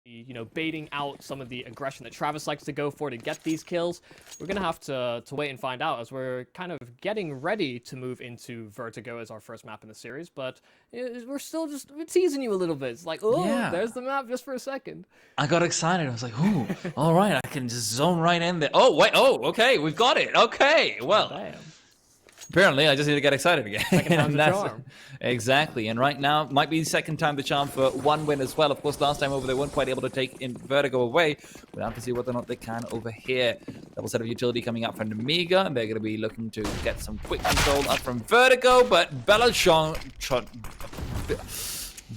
you know, baiting out some of the aggression that Travis likes to go for to get these kills. We're gonna have to wait and find out as we're kind of getting ready to move into Vertigo as our first map in the series, but we're still just teasing you a little bit. It's like, oh, Yeah. there's the map just for a second. I got excited. I was like, ooh, all right, I can just zone right in there. Oh, wait, oh, okay, we've got it. Okay, well. Damn. Apparently, I just need to get excited again. Second time's the charm. Exactly. And right now, might be the second time the charm for one win as well. Of course, last time over, they weren't quite able to take in Vertigo away. We'll have to see whether or not they can over here. Double set of utility coming up from Nemiga. And they're going to be looking to get some quick control up from Vertigo. But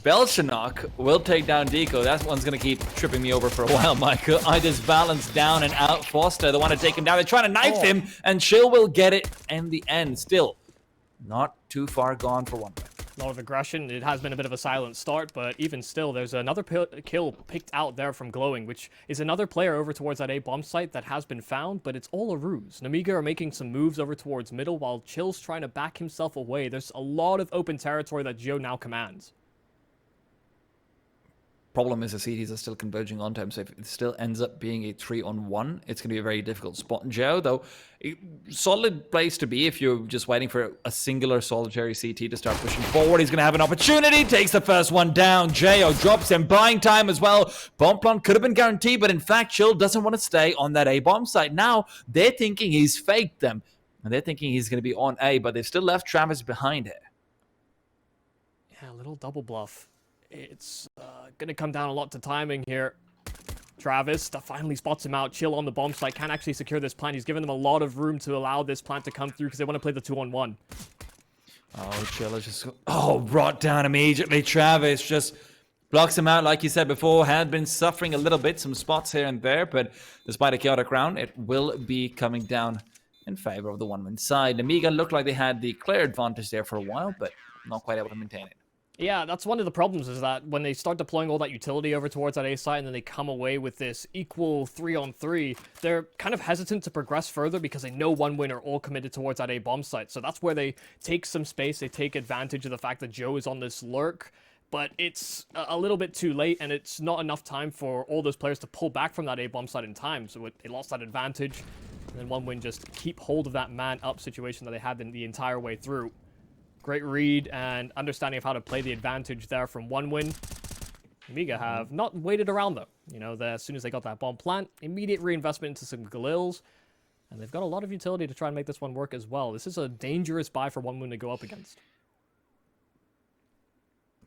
Belchanok will take down Deco. That one's going to keep tripping me over for a while, Michael. I just balance down and out Foster. They want to take him down. They're trying to knife him, and Chill will get it in the end. Still, not too far gone for one. A lot of aggression. It has been a bit of a silent start, but even still, there's another kill picked out there from Glowing, which is another player over towards that A bomb site that has been found, but it's all a ruse. Nemiga are making some moves over towards middle, while Chill's trying to back himself away. There's a lot of open territory that Geo now commands. Problem is the CTs are still converging on time, so if it still ends up being a 3-on-1, it's going to be a very difficult spot. Joe, though, a solid place to be if you're just waiting for a singular solitary CT to start pushing forward. He's going to have an opportunity, takes the first one down. Jo drops him, buying time as well. Bomb plant could have been guaranteed, but in fact, Chill doesn't want to stay on that A-bomb site. Now, they're thinking he's faked them, and they're thinking he's going to be on A, but they've still left Travis behind here. Yeah, a little double bluff. It's going to come down a lot to timing here. Travis finally spots him out. Chill on the bomb site. Can't actually secure this plant. He's given them a lot of room to allow this plant to come through because they want to play the 2-on-1. Oh, Chill is just... Oh, brought down immediately. Travis just blocks him out, like you said before. Had been suffering a little bit. Some spots here and there. But despite a chaotic round, it will be coming down in favor of the one-win side. Nemiga looked like they had the clear advantage there for a while, but not quite able to maintain it. Yeah, that's one of the problems, is that when they start deploying all that utility over towards that A site and then they come away with this equal 3-on-3, they're kind of hesitant to progress further because they know one win are all committed towards that A bomb site. So that's where they take some space, they take advantage of the fact that Joe is on this lurk, but it's a little bit too late and it's not enough time for all those players to pull back from that A bomb site in time. So they lost that advantage, and then one win just keep hold of that man up situation that they had the entire way through. Great read and understanding of how to play the advantage there from one win. Nemiga have not waited around, though. You know, as soon as they got that bomb plant, immediate reinvestment into some Galils. And they've got a lot of utility to try and make this one work as well. This is a dangerous buy for one win to go up against.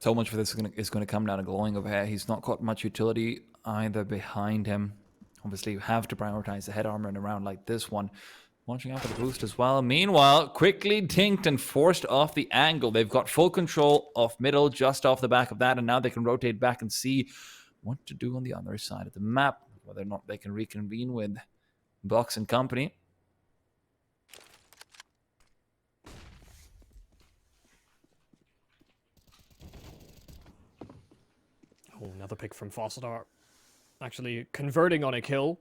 So much for this is going to come down to Glowing over here. He's not got much utility either behind him. Obviously, you have to prioritize the head armor in a round like this one. Watching out for the boost as well. Meanwhile, quickly dinked and forced off the angle. They've got full control of middle just off the back of that, and now they can rotate back and see what to do on the other side of the map, whether or not they can reconvene with Box and company. Oh, another pick from Fossadar. Actually converting on a kill.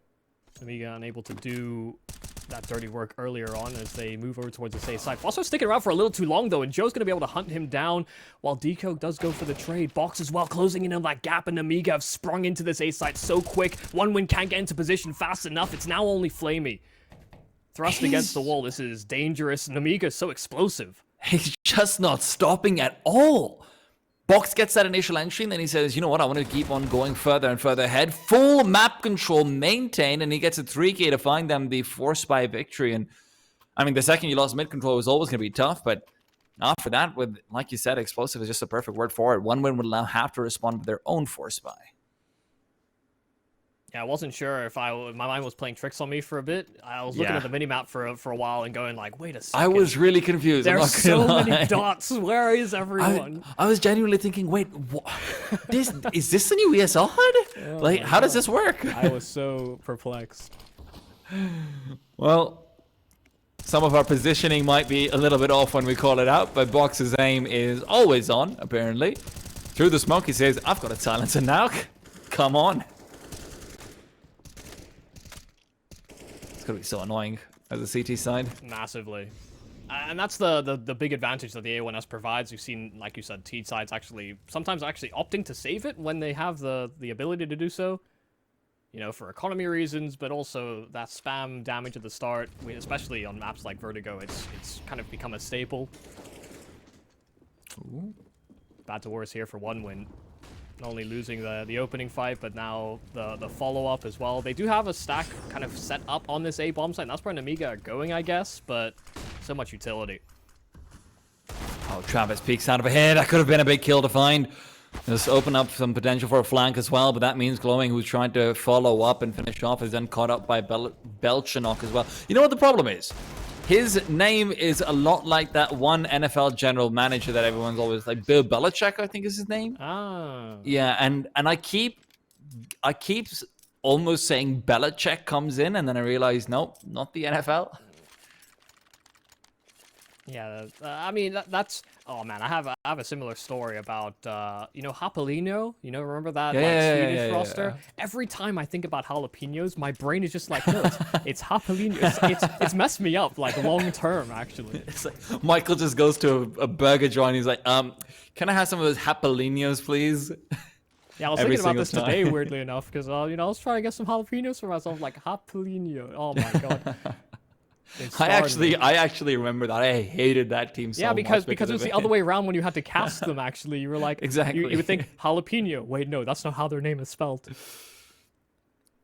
Nemiga unable to do that dirty work earlier on as they move over towards the safe side. Fosso's sticking around for a little too long, though, and Joe's going to be able to hunt him down while Deco does go for the trade. Box as well, closing in on that gap, and Nemiga have sprung into this A site so quick. One win can't get into position fast enough. It's now only Flamey. Thrust against the wall. This is dangerous. Nemiga is so explosive. He's just not stopping at all. Box gets that initial entry, and then he says, you know what, I want to keep on going further and further ahead. Full map control maintained, and he gets a 3K to find them the force by victory. And, I mean, the second you lost mid control was always going to be tough, but after that, with, like you said, explosive is just a perfect word for it. One win would now have to respond with their own force by. Yeah, I wasn't sure if my mind was playing tricks on me for a bit. I was looking at the minimap for a while and going like, wait a second. I was really confused. There's so many dots. Where is everyone? I was genuinely thinking, wait, is this the new ESL HUD? Oh like, how does this work? I was so perplexed. Well, some of our positioning might be a little bit off when we call it out, but Box's aim is always on, apparently. Through the smoke, he says, I've got a silencer now. Come on. It's going to be so annoying as a CT side. Massively. And that's the big advantage that the A1S provides. We've seen, like you said, T sides sometimes actually opting to save it when they have the ability to do so. You know, for economy reasons, but also that spam damage at the start, especially on maps like Vertigo, it's kind of become a staple. Ooh. Bad to worse here for one win. Not only losing the opening fight, but now the follow-up as well. They do have a stack kind of set up on this A bomb site, and that's where Nemiga are going, I guess, but so much utility. Oh, Travis peeks out of ahead. That could have been a big kill to find. Just open up some potential for a flank as well, but that means Glowing, who's trying to follow up and finish off, is then caught up by Belchanok as well. You know what the problem is? His name is a lot like that one NFL general manager that everyone's always like, Bill Belichick, I think is his name. Ah. Yeah, and I keep almost saying Belichick comes in, and then I realize, nope, not the NFL. Yeah, I mean that's. Oh man, I have a similar story about you know, Jalapeno. You know, remember that Swedish roster? Yeah. Every time I think about jalapenos, my brain is just like, no, it's Jalapeno. It's messed me up like long term actually. It's like Michael just goes to a burger joint. He's like, can I have some of those jalapenos, please? Yeah, I was thinking about this today, weirdly enough, because you know, I was trying to get some jalapenos for myself, like jalapeno. Oh my god. I actually remember that. I hated that team so much. Yeah, because it was the other way around when you had to cast them, actually. You were like, exactly. You would think jalapeno. Wait, no, that's not how their name is spelled.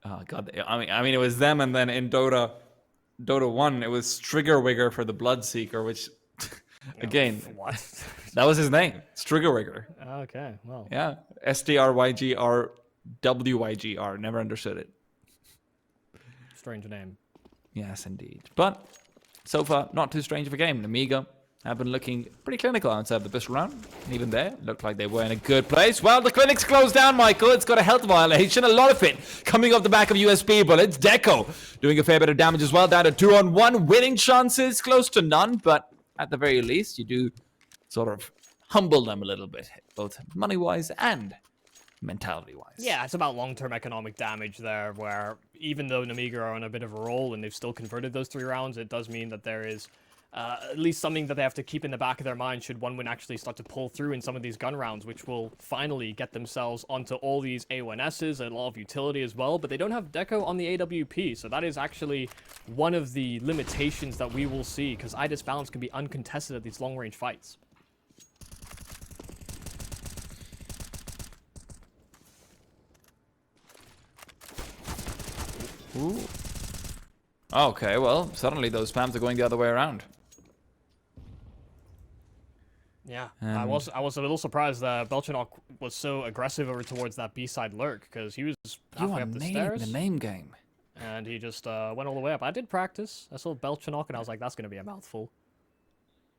Oh, God. I mean, it was them, and then in Dota 1, it was Striggerwigger for the Bloodseeker, which, again, what? That was his name. Striggerwigger. Okay, well. Yeah. STRYGRWYGR. Never understood it. Strange name. Yes, indeed. But so far, not too strange of a game. Nemiga have been looking pretty clinical outside the pistol round. And even there, looked like they were in a good place. Well, the clinic's closed down, Michael. It's got a health violation. A lot of it coming off the back of USB bullets. Deco doing a fair bit of damage as well. Down to 2-on-1. Winning chances close to none. But at the very least, you do sort of humble them a little bit, both money-wise and mentality-wise. Yeah, it's about long-term economic damage there, where even though Nemiga are on a bit of a roll and they've still converted those 3 rounds, it does mean that there is at least something that they have to keep in the back of their mind should one win actually start to pull through in some of these gun rounds, which will finally get themselves onto all these A1Ss and a lot of utility as well, but they don't have Deco on the AWP, so that is actually one of the limitations that we will see, because IDIS balance can be uncontested at these long-range fights. Ooh. Okay, well, suddenly those spams are going the other way around. Yeah, I was a little surprised that Belchanok was so aggressive over towards that B-side lurk, because he was halfway up the stairs. The name game. And he just went all the way up. I did practice. I saw Belchanok, and I was like, that's going to be a mouthful.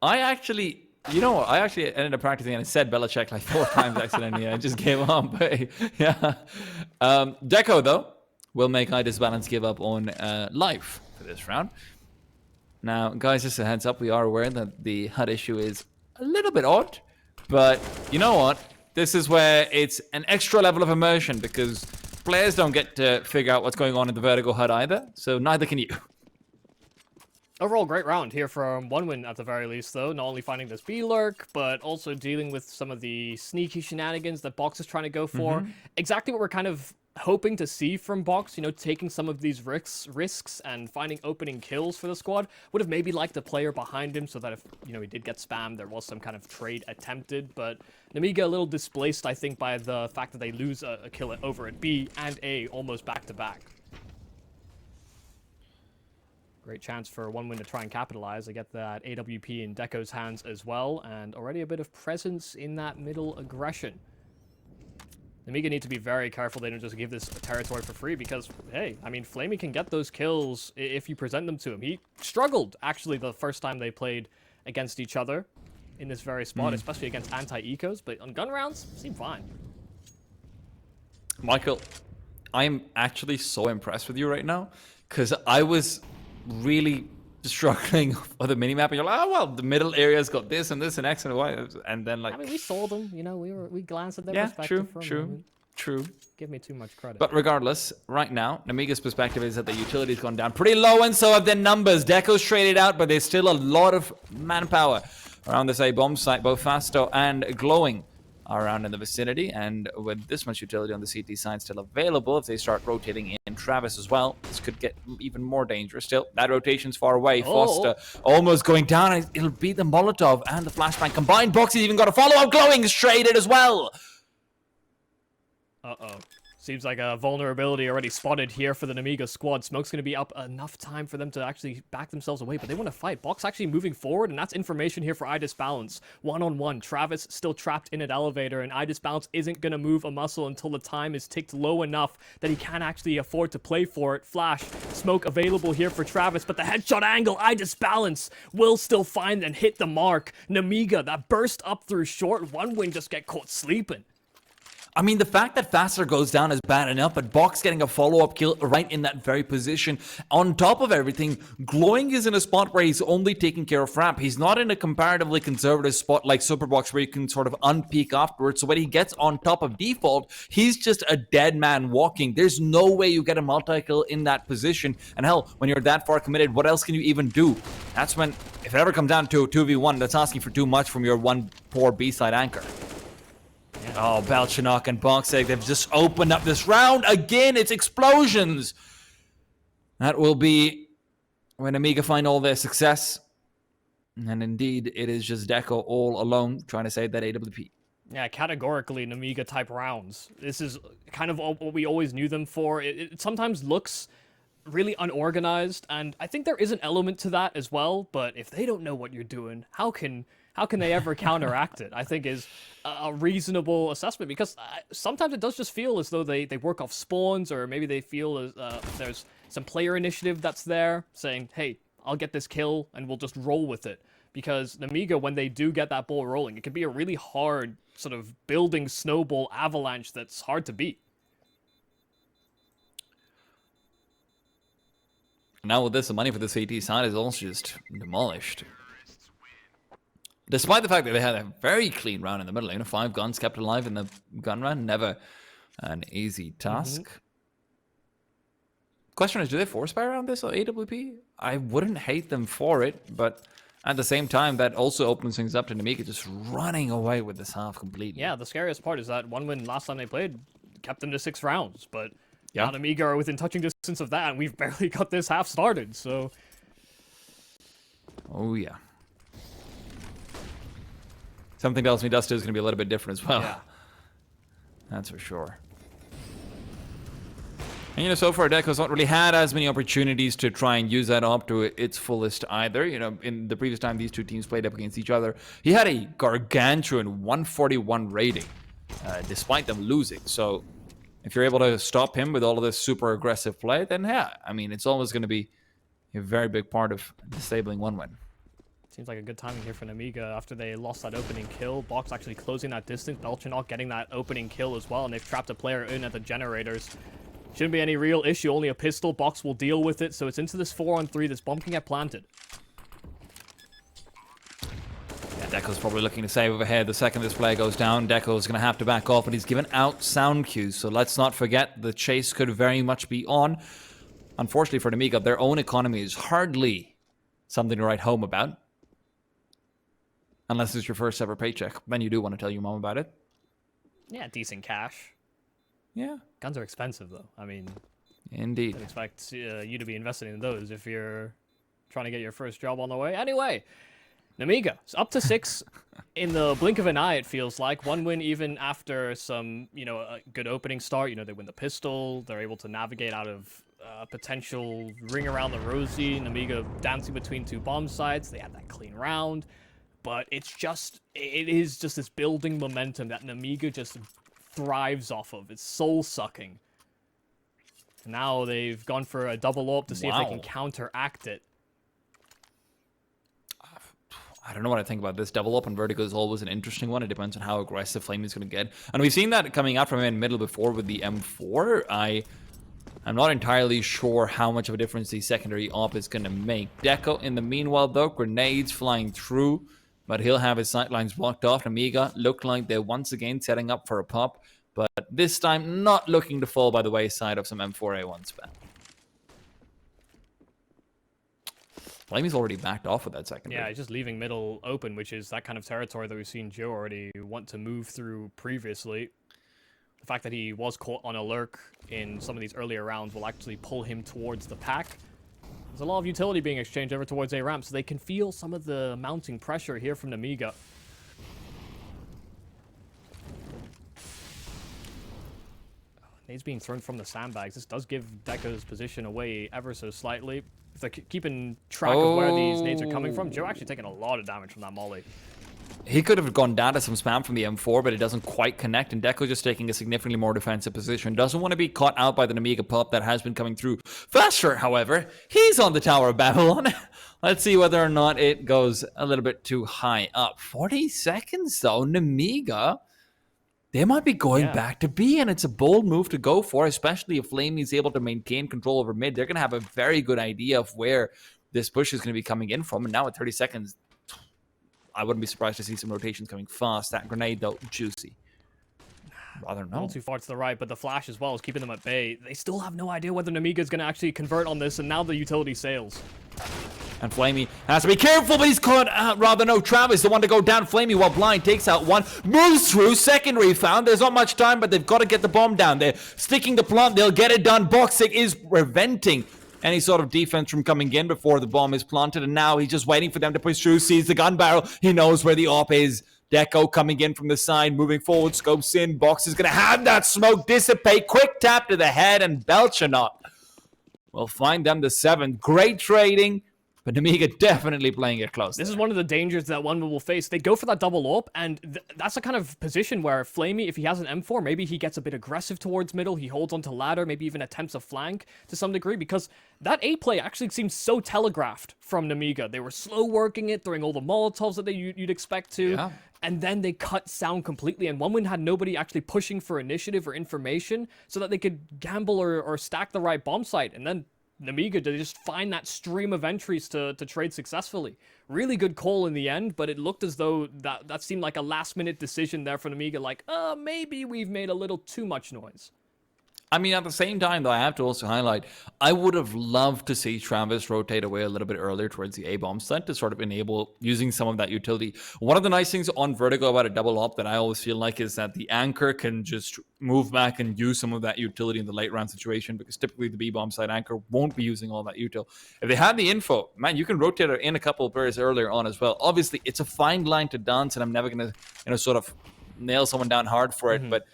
I actually ended up practicing and I said Belichick like 4 times accidentally. I just gave up. But yeah. Deco, though, will make IDIS balance give up on life for this round. Now, guys, just a heads up, we are aware that the HUD issue is a little bit odd, but you know what? This is where it's an extra level of immersion, because players don't get to figure out what's going on in the Vertigo HUD either, so neither can you. Overall, great round here from one win at the very least, though. Not only finding this B-lurk, but also dealing with some of the sneaky shenanigans that Box is trying to go for. Exactly what we're kind of hoping to see from Box, you know, taking some of these risks and finding opening kills for the squad. Would have maybe liked a player behind him so that if, you know, he did get spammed, there was some kind of trade attempted. But Nemiga a little displaced, I think, by the fact that they lose a kill over at B and A almost back-to-back. Great chance for one win to try and capitalize. They get that AWP in Deco's hands as well, and already a bit of presence in that middle aggression. Nemiga need to be very careful they don't just give this territory for free, because, hey, I mean, Flamey can get those kills if you present them to him. He struggled, actually, the first time they played against each other in this very spot, especially against anti-ecos, but on gun rounds, seemed fine. Michael, I'm actually so impressed with you right now, because I was really struggling for the minimap, and you're like, oh, well, the middle area's got this and this and X and Y, and then like... I mean, we saw them, you know, we glanced at their perspective for a moment. True. Give me too much credit. But regardless, right now, Nemiga's perspective is that the utility's gone down pretty low, and so have their numbers. Deco's traded out, but there's still a lot of manpower around this A-bomb site. Both Fasto and Glowing are around in the vicinity, and with this much utility on the CT side still available, if they start rotating in Travis as well, this could get even more dangerous. Still, that rotation's far away. Foster almost going down, and it'll be the Molotov and the Flashbang combined. Boxy's even got a follow-up. Glowing is traded as well. Uh-oh. Seems like a vulnerability already spotted here for the Nemiga squad. Smoke's going to be up enough time for them to actually back themselves away, but they want to fight. Box actually moving forward, and that's information here for Idis Balance. One-on-one. Travis still trapped in an elevator, and Idis Balance isn't going to move a muscle until the time is ticked low enough that he can actually afford to play for it. Flash. Smoke available here for Travis, but the headshot angle, Idis Balance will still find and hit the mark. Nemiga, that burst up through short. One win just get caught sleeping. I mean, the fact that Faster goes down is bad enough, but Box getting a follow-up kill right in that very position. On top of everything, Glowing is in a spot where he's only taking care of Frap. He's not in a comparatively conservative spot like Superbox where you can sort of unpeak afterwards. So when he gets on top of default, he's just a dead man walking. There's no way you get a multi-kill in that position. And hell, when you're that far committed, what else can you even do? That's when, if it ever comes down to a 2v1, that's asking for too much from your one poor B-side anchor. Oh, Balchanok and Boxegg, they've just opened up this round. Again, it's explosions. That will be when Nemiga find all their success. And indeed, it is just Deco all alone trying to save that AWP. Yeah, categorically Nemiga type rounds. This is kind of what we always knew them for. It sometimes looks really unorganized, and I think there is an element to that as well, but if they don't know what you're doing, how can they ever counteract it? I think is a reasonable assessment, because sometimes it does just feel as though they work off spawns, or maybe they feel there's some player initiative that's there saying, hey, I'll get this kill and we'll just roll with it. Because Nemiga, when they do get that ball rolling, it can be a really hard sort of building snowball avalanche that's hard to beat. Now with this, the money for the CT side is also just demolished. Despite the fact that they had a very clean round in the middle, 5 guns kept alive in the gun run, never an easy task. Question is, do they force buy around this or AWP? I wouldn't hate them for it, but at the same time, that also opens things up to Nemiga just running away with this half completely. Yeah, the scariest part is that one win last time they played kept them to 6 rounds, but yeah, now Nemiga are within touching distance of that, and we've barely got this half started, so... Oh, yeah. Something tells me Duster is going to be a little bit different as well. Yeah. That's for sure. And, so far, Deco's not really had as many opportunities to try and use that up to its fullest either. In the previous time these two teams played up against each other, he had a gargantuan 141 rating, despite them losing. So, if you're able to stop him with all of this super aggressive play, then yeah, I mean, it's always going to be a very big part of disabling one win. Seems like a good timing here for Nemiga after they lost that opening kill. Box actually closing that distance. Belchanok getting that opening kill as well, and they've trapped a player in at the generators. Shouldn't be any real issue, only a pistol. Box will deal with it, so it's into this 4-on-3. This bomb can get planted. Yeah, Deco's probably looking to save overhead. The second this play goes down, Deco's going to have to back off, but he's given out sound cues, so let's not forget the chase could very much be on. Unfortunately for Nemiga, their own economy is hardly something to write home about. Unless it's your first ever paycheck. Then you do want to tell your mom about it. Yeah, decent cash. Yeah. Guns are expensive, though. I mean... Indeed. I'd expect you to be investing in those if you're trying to get your first job on the way. Anyway, Nemiga, it's up to 6 in the blink of an eye, it feels like. One win even after some, a good opening start. They win the pistol. They're able to navigate out of potential ring around the rosy. Nemiga dancing between 2 bomb sites. They had that clean round. But it is just this building momentum that Nemiga just thrives off of. It's soul-sucking. Now they've gone for a double AWP to see if they can counteract it. I don't know what I think about this. Double AWP on Vertigo is always an interesting one. It depends on how aggressive Flame is going to get. And we've seen that coming out from him in middle before with the M4. I'm not entirely sure how much of a difference the secondary AWP is going to make. Deco, in the meanwhile, though, grenades flying through. But he'll have his sightlines blocked off. Nemiga look like they're once again setting up for a pop. But this time, not looking to fall by the wayside of some M4A1 spam. Flamey's already backed off with that second. Yeah, he's just leaving middle open, which is that kind of territory that we've seen Joe already want to move through previously. The fact that he was caught on a lurk in some of these earlier rounds will actually pull him towards the pack. There's a lot of utility being exchanged over towards A ramp, so they can feel some of the mounting pressure here from Nemiga. He's being thrown from the sandbags. This does give Deco's position away ever so slightly. If they're keeping track of where these nades are coming from, Joe actually taking a lot of damage from that molly. He could have gone down to some spam from the M4, but it doesn't quite connect, and Deco just taking a significantly more defensive position. Doesn't want to be caught out by the Nemiga pop that has been coming through. Faster, however, he's on the Tower of Babylon. Let's see whether or not it goes a little bit too high up. 40 seconds, though. Nemiga, they might be going back to B, and it's a bold move to go for, especially if Flamey is able to maintain control over mid. They're going to have a very good idea of where this push is going to be coming in from, and now at 30 seconds, I wouldn't be surprised to see some rotations coming fast. That grenade, though, juicy. Rather no. A little too far to the right, but the flash as well is keeping them at bay. They still have no idea whether Nemiga is going to actually convert on this, and now the utility sails. And Flamey has to be careful, but he's caught. Travis, the one to go down. Flamey, while Blind takes out one, moves through. Secondary found. There's not much time, but they've got to get the bomb down. They're sticking the plant. They'll get it done. Boxic is preventing any sort of defense from coming in before the bomb is planted, and now he's just waiting for them to push through. Sees the gun barrel. He knows where the op is. Deco coming in from the side, moving forward. Scopes in. Box is going to have that smoke dissipate. Quick tap to the head, and Belchanot will find them the 7th. Great trading. But Nemiga definitely playing it close. This is one of the dangers that one will face. They go for that double AWP, and that's a kind of position where Flamey, if he has an M4, maybe he gets a bit aggressive towards middle, he holds onto ladder, maybe even attempts a flank to some degree, because that A play actually seems so telegraphed from Nemiga. They were slow working it, throwing all the Molotovs that you'd expect to, and then they cut sound completely, and OneWin had nobody actually pushing for initiative or information so that they could gamble or stack the right bomb site, and then Nemiga to just find that stream of entries to trade successfully. Really good call in the end, but it looked as though that seemed like a last-minute decision there for Nemiga, like, maybe we've made a little too much noise. I mean, at the same time, though, I have to also highlight, I would have loved to see Travis rotate away a little bit earlier towards the A-bomb site to sort of enable using some of that utility. One of the nice things on Vertigo about a double op that I always feel like is that the anchor can just move back and use some of that utility in the late round situation, because typically the B-bomb site anchor won't be using all that util. If they had the info, man, you can rotate it in a couple of pairs earlier on as well. Obviously, it's a fine line to dance, and I'm never going to, sort of nail someone down hard for it, but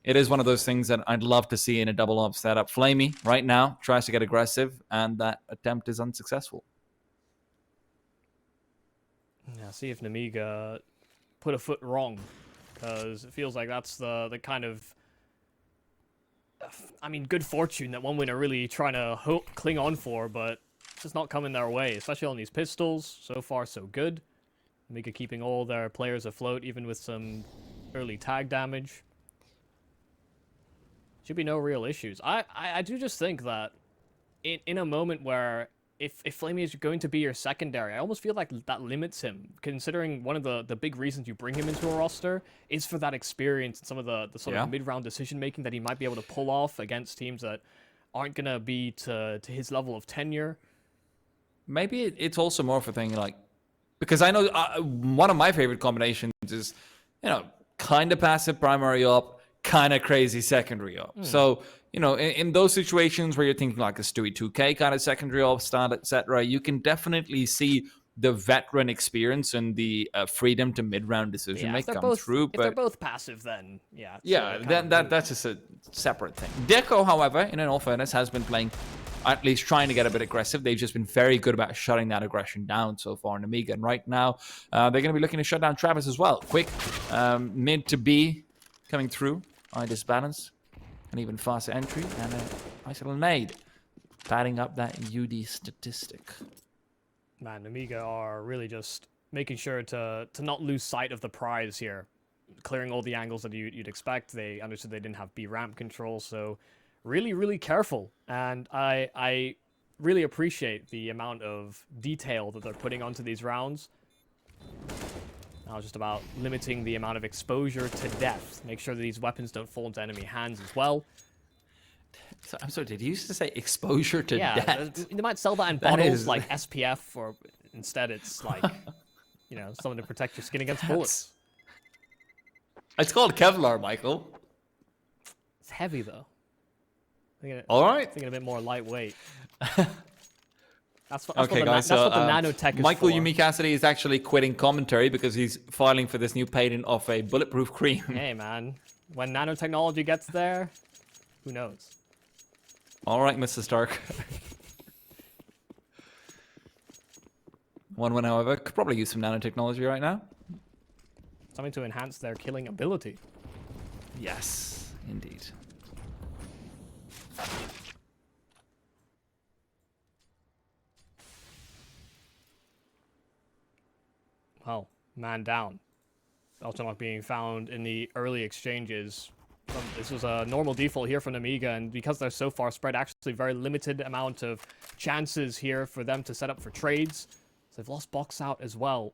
it is one of those things that I'd love to see in a double op setup. Flamey, right now, tries to get aggressive, and that attempt is unsuccessful. Yeah, see if Nemiga put a foot wrong, because it feels like that's the kind of, good fortune that OneWin are really trying to cling on for, but it's just not coming their way, especially on these pistols. So far, so good. Nemiga keeping all their players afloat, even with some early tag damage. Should be no real issues. I do just think that in a moment where if Flamey is going to be your secondary, I almost feel like that limits him, considering one of the big reasons you bring him into a roster is for that experience and some of the sort of mid-round decision-making that he might be able to pull off against teams that aren't going to be to his level of tenure. Maybe it's also more of a thing like, because I know one of my favorite combinations is, kind of passive primary op, kind of crazy secondary op. So, in those situations where you're thinking like a Stewie 2K kind of secondary op style, etc., you can definitely see the veteran experience and the freedom to mid-round decision make come through. But if they're both passive, then that's just a separate thing. Deco, however, in all fairness, has been playing, at least trying to get a bit aggressive. They've just been very good about shutting that aggression down so far in Nemiga. And right now, they're going to be looking to shut down Travis as well. Quick mid to B coming through. Eye disbalance. And even faster entry. And a nice little nade. Padding up that UD statistic. Man, Nemiga are really just making sure to not lose sight of the prize here. Clearing all the angles that you'd expect. They understood they didn't have B ramp control, so really, really careful. And I really appreciate the amount of detail that they're putting onto these rounds. Now it's just about limiting the amount of exposure to death. Make sure that these weapons don't fall into enemy hands as well. So, I'm sorry, did you used to say exposure to Yeah, death? they might sell that in That bottles is- like SPF, or instead it's like, you know, something to protect your skin against bullets. It's called Kevlar, Michael. It's heavy though. All right. Thinking a bit more lightweight. That's Okay, what guys. that's what the nanotech is Michael for. Yumi Cassidy is actually quitting commentary because he's filing for this new patent of a bulletproof cream. Hey man, when nanotechnology gets there, who knows? All right, Mr. Stark. One, however, could probably use some nanotechnology right now. Something to enhance their killing ability. Yes, indeed. Well, man down. Also not being found in the early exchanges. This was a normal default here from Nemiga, and because they're so far spread, actually very limited amount of chances here for them to set up for trades. So they've lost box out as well.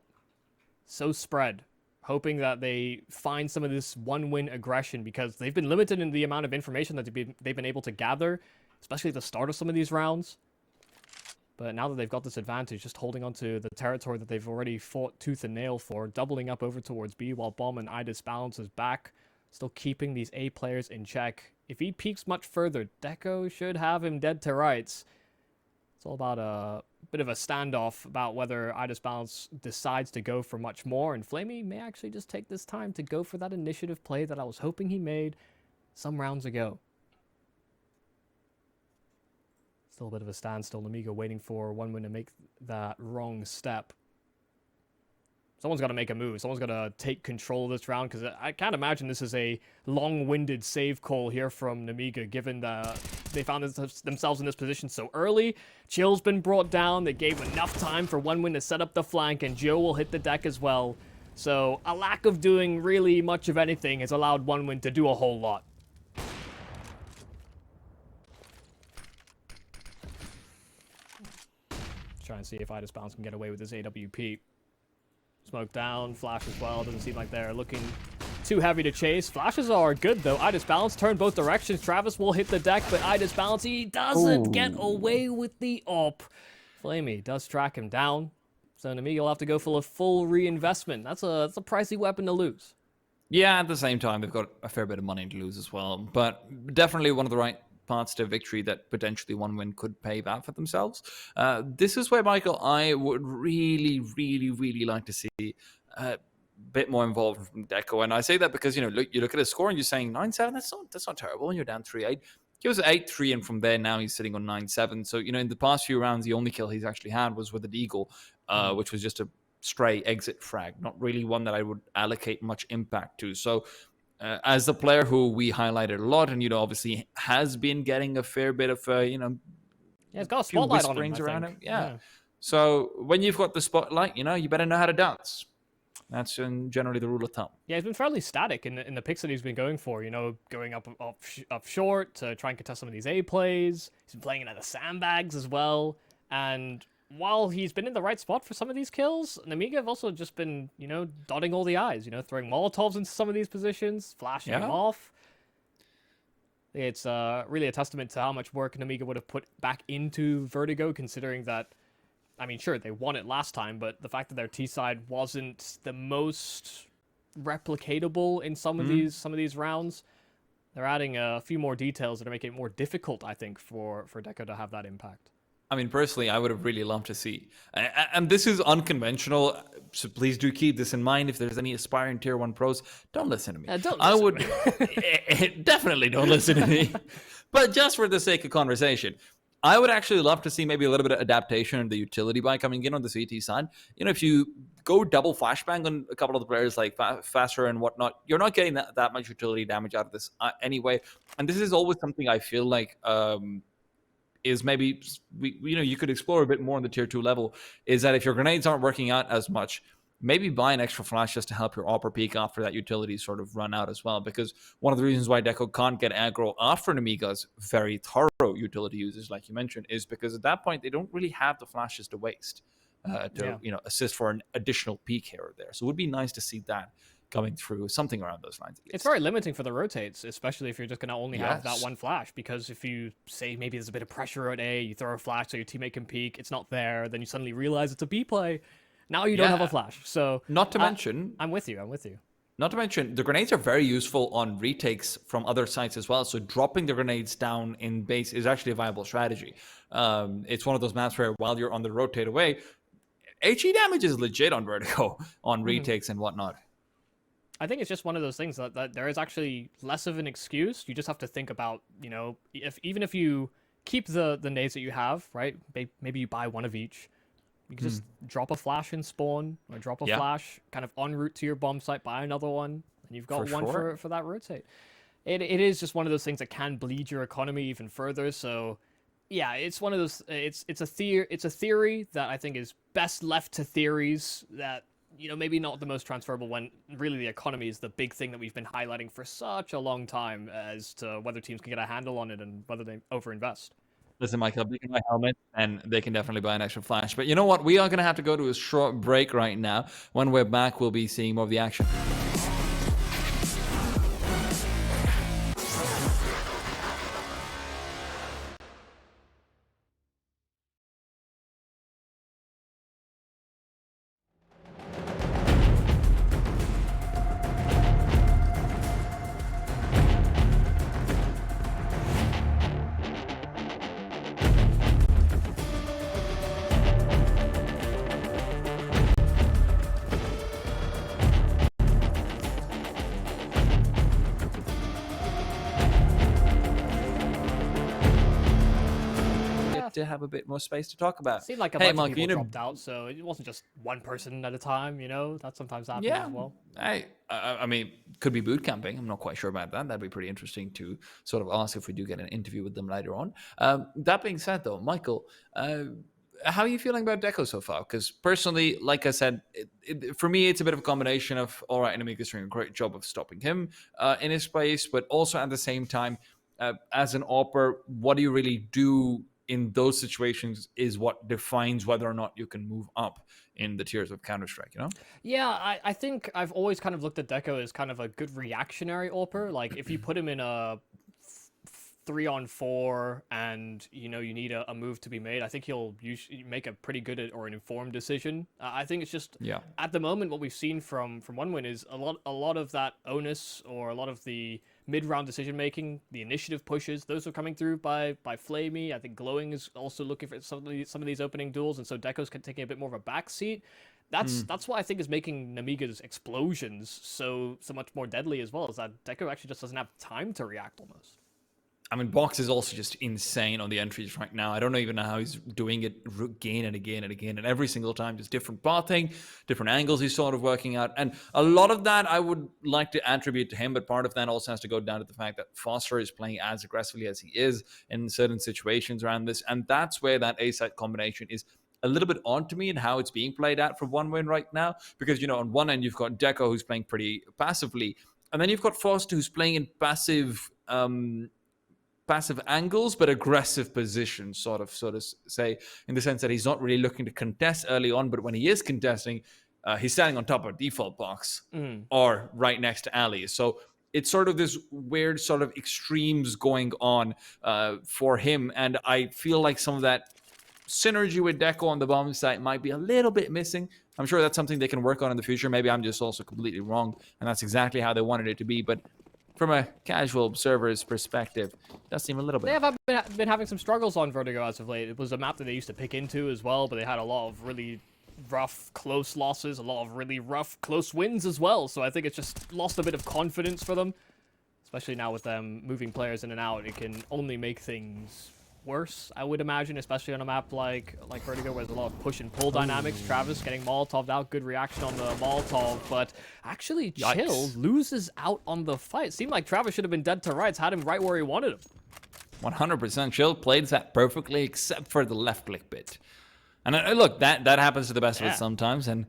So spread. Hoping that they find some of this one-win aggression, because they've been limited in the amount of information that they've been able to gather, especially at the start of some of these rounds. But now that they've got this advantage, just holding on to the territory that they've already fought tooth and nail for, doubling up over towards B while Bomb and Idis balances back, still keeping these A players in check. If he peeks much further, Deco should have him dead to rights. It's all about a bit of a standoff about whether Idis Balance decides to go for much more, and Flamey may actually just take this time to go for that initiative play that I was hoping he made some rounds ago. Still a bit of a standstill. Nemiga waiting for OneWin to make that wrong step. Someone's got to make a move. Someone's got to take control of this round, because I can't imagine this is a long-winded save call here from Nemiga, given that they found themselves in this position so early. Chill's been brought down. They gave enough time for OneWin to set up the flank, and Joe will hit the deck as well. So a lack of doing really much of anything has allowed OneWin to do a whole lot. Try and see if Idis Bounce can get away with this AWP. Smoke down, flash as well. Doesn't seem like they're looking too heavy to chase. Flashes are good though. Idis Balance turn both directions. Travis will hit the deck, but Idis Balance, he doesn't get away with the op. Flamey does track him down. So Nemiga will have to go for a full reinvestment. That's a pricey weapon to lose. Yeah, at the same time, they've got a fair bit of money to lose as well. But definitely one of the right paths to victory that potentially OneWin could pave out for themselves. This is where, Michael, I would really, really, really like to see a bit more involvement from Deco. And I say that because, you look at his score and you're saying 9-7, that's not terrible, and you're down 3-8. He was 8-3, and from there now he's sitting on 9-7. So, in the past few rounds, the only kill he's actually had was with an Eagle, which was just a stray exit frag, not really one that I would allocate much impact to. So, as the player who we highlighted a lot, and obviously has been getting a fair bit of yeah, it's got a spotlight on him, around him. Yeah. So when you've got the spotlight, you better know how to dance. That's generally the rule of thumb. Yeah, he's been fairly static in the picks that he's been going for. Going up short to try and contest some of these A plays. He's been playing it at the sandbags as well, and while he's been in the right spot for some of these kills, Nemiga have also just been, dotting all the I's, throwing Molotovs into some of these positions, flashing them off. It's really a testament to how much work Nemiga would have put back into Vertigo, considering that, sure, they won it last time, but the fact that their T side wasn't the most replicatable in some of these rounds, they're adding a few more details that are making it more difficult, I think, for Deco to have that impact. Personally, I would have really loved to see, and this is unconventional, so please do keep this in mind. If there's any aspiring Tier 1 pros, don't listen to me. Definitely don't listen to me. But just for the sake of conversation, I would actually love to see maybe a little bit of adaptation in the utility by coming in on the CT side. If you go double flashbang on a couple of the players like Faster and whatnot, you're not getting that much utility damage out of this anyway. And this is always something I feel like is maybe you could explore a bit more on the tier 2 level, is that if your grenades aren't working out as much, maybe buy an extra flash just to help your upper peak after that utility sort of run out as well. Because one of the reasons why Deco can't get aggro after Nemiga's very thorough utility usage, like you mentioned, is because at that point they don't really have the flashes to waste. to assist for an additional peak here or there. So it would be nice to see that coming through, something around those lines. It's very limiting for the rotates, especially if you're just going to only have that Yes. one flash, because if you say maybe there's a bit of pressure at A, you throw a flash so your teammate can peek, it's not there, then you suddenly realize it's a B play. Now you don't have a flash. So Not to mention, I'm with you. Not to mention, the grenades are very useful on retakes from other sites as well. So dropping the grenades down in base is actually a viable strategy. It's one of those maps where while you're on the rotate away, HE damage is legit on Vertigo on retakes and whatnot. I think it's just one of those things that there is actually less of an excuse. You just have to think about, even if you keep the nades that you have, right? Maybe you buy one of each. You can just drop a flash in spawn, or drop a flash kind of en route to your bomb site, buy another one, and you've got one for that rotate. It is just one of those things that can bleed your economy even further. So, yeah, it's one of those. It's a theory that I think is best left to theories that maybe not the most transferable, when really the economy is the big thing that we've been highlighting for such a long time as to whether teams can get a handle on it and whether they overinvest. Listen, Mike, I'll be in my helmet, and they can definitely buy an extra flash. But you know what? We are going to have to go to a short break right now. When we're back, we'll be seeing more of the action. To have a bit more space to talk about. It seemed like a bunch of people dropped out, so it wasn't just one person at a time, That sometimes happens as well. I mean, could be boot camping. I'm not quite sure about that. That'd be pretty interesting to sort of ask if we do get an interview with them later on. That being said, though, Michael, how are you feeling about Deco so far? Because personally, like I said, for me, it's a bit of a combination of, all right, Nemiga's doing a great job of stopping him in his place, but also at the same time, as an AWPer, what do you really do in those situations is what defines whether or not you can move up in the tiers of Counter-Strike, Yeah, I think I've always kind of looked at Deco as kind of a good reactionary AWPer. Like, if you put him in a 3-on-4 and, you need a move to be made, I think he'll usually make a pretty good or an informed decision. I think it's just, at the moment, what we've seen from OneWin is a lot of that onus, or a lot of the mid-round decision-making, the initiative pushes, those are coming through by Flamey. I think Glowing is also looking for some of these opening duels, and so Deco's taking a bit more of a backseat. That's what I think is making Nemiga's explosions so much more deadly as well, is that Deco actually just doesn't have time to react almost. I mean, Box is also just insane on the entries right now. I don't even know how he's doing it again and again and again. And every single time, just different pathing, different angles he's sort of working out. And a lot of that I would like to attribute to him, but part of that also has to go down to the fact that Foster is playing as aggressively as he is in certain situations around this. And that's where that A-side combination is a little bit odd to me and how it's being played out for OneWin right now. Because, on one end, you've got Deco, who's playing pretty passively. And then you've got Foster, who's playing in passive angles, but aggressive positions, sort of say, in the sense that he's not really looking to contest early on, but when he is contesting, he's standing on top of default box or right next to alley. So it's sort of this weird sort of extremes going on for him, and I feel like some of that synergy with Deco on the bomb site might be a little bit missing. I'm sure that's something they can work on in the future. Maybe I'm just also completely wrong, and that's exactly how they wanted it to be, but from a casual observer's perspective, it does seem a little bit. They have been having some struggles on Vertigo as of late. It was a map that they used to pick into as well, but they had a lot of really rough, close losses, a lot of really rough, close wins as well. So I think it's just lost a bit of confidence for them, especially now with them moving players in and out. It can only make things worse, I would imagine, especially on a map like Vertigo, where there's a lot of push and pull dynamics. Travis getting Molotov'd out, good reaction on the Molotov, but actually Chill loses out on the fight. Seemed like Travis should have been dead to rights, had him right where he wanted him. 100% Chill played that perfectly, except for the left click bit. And look, that happens to the best of us sometimes, and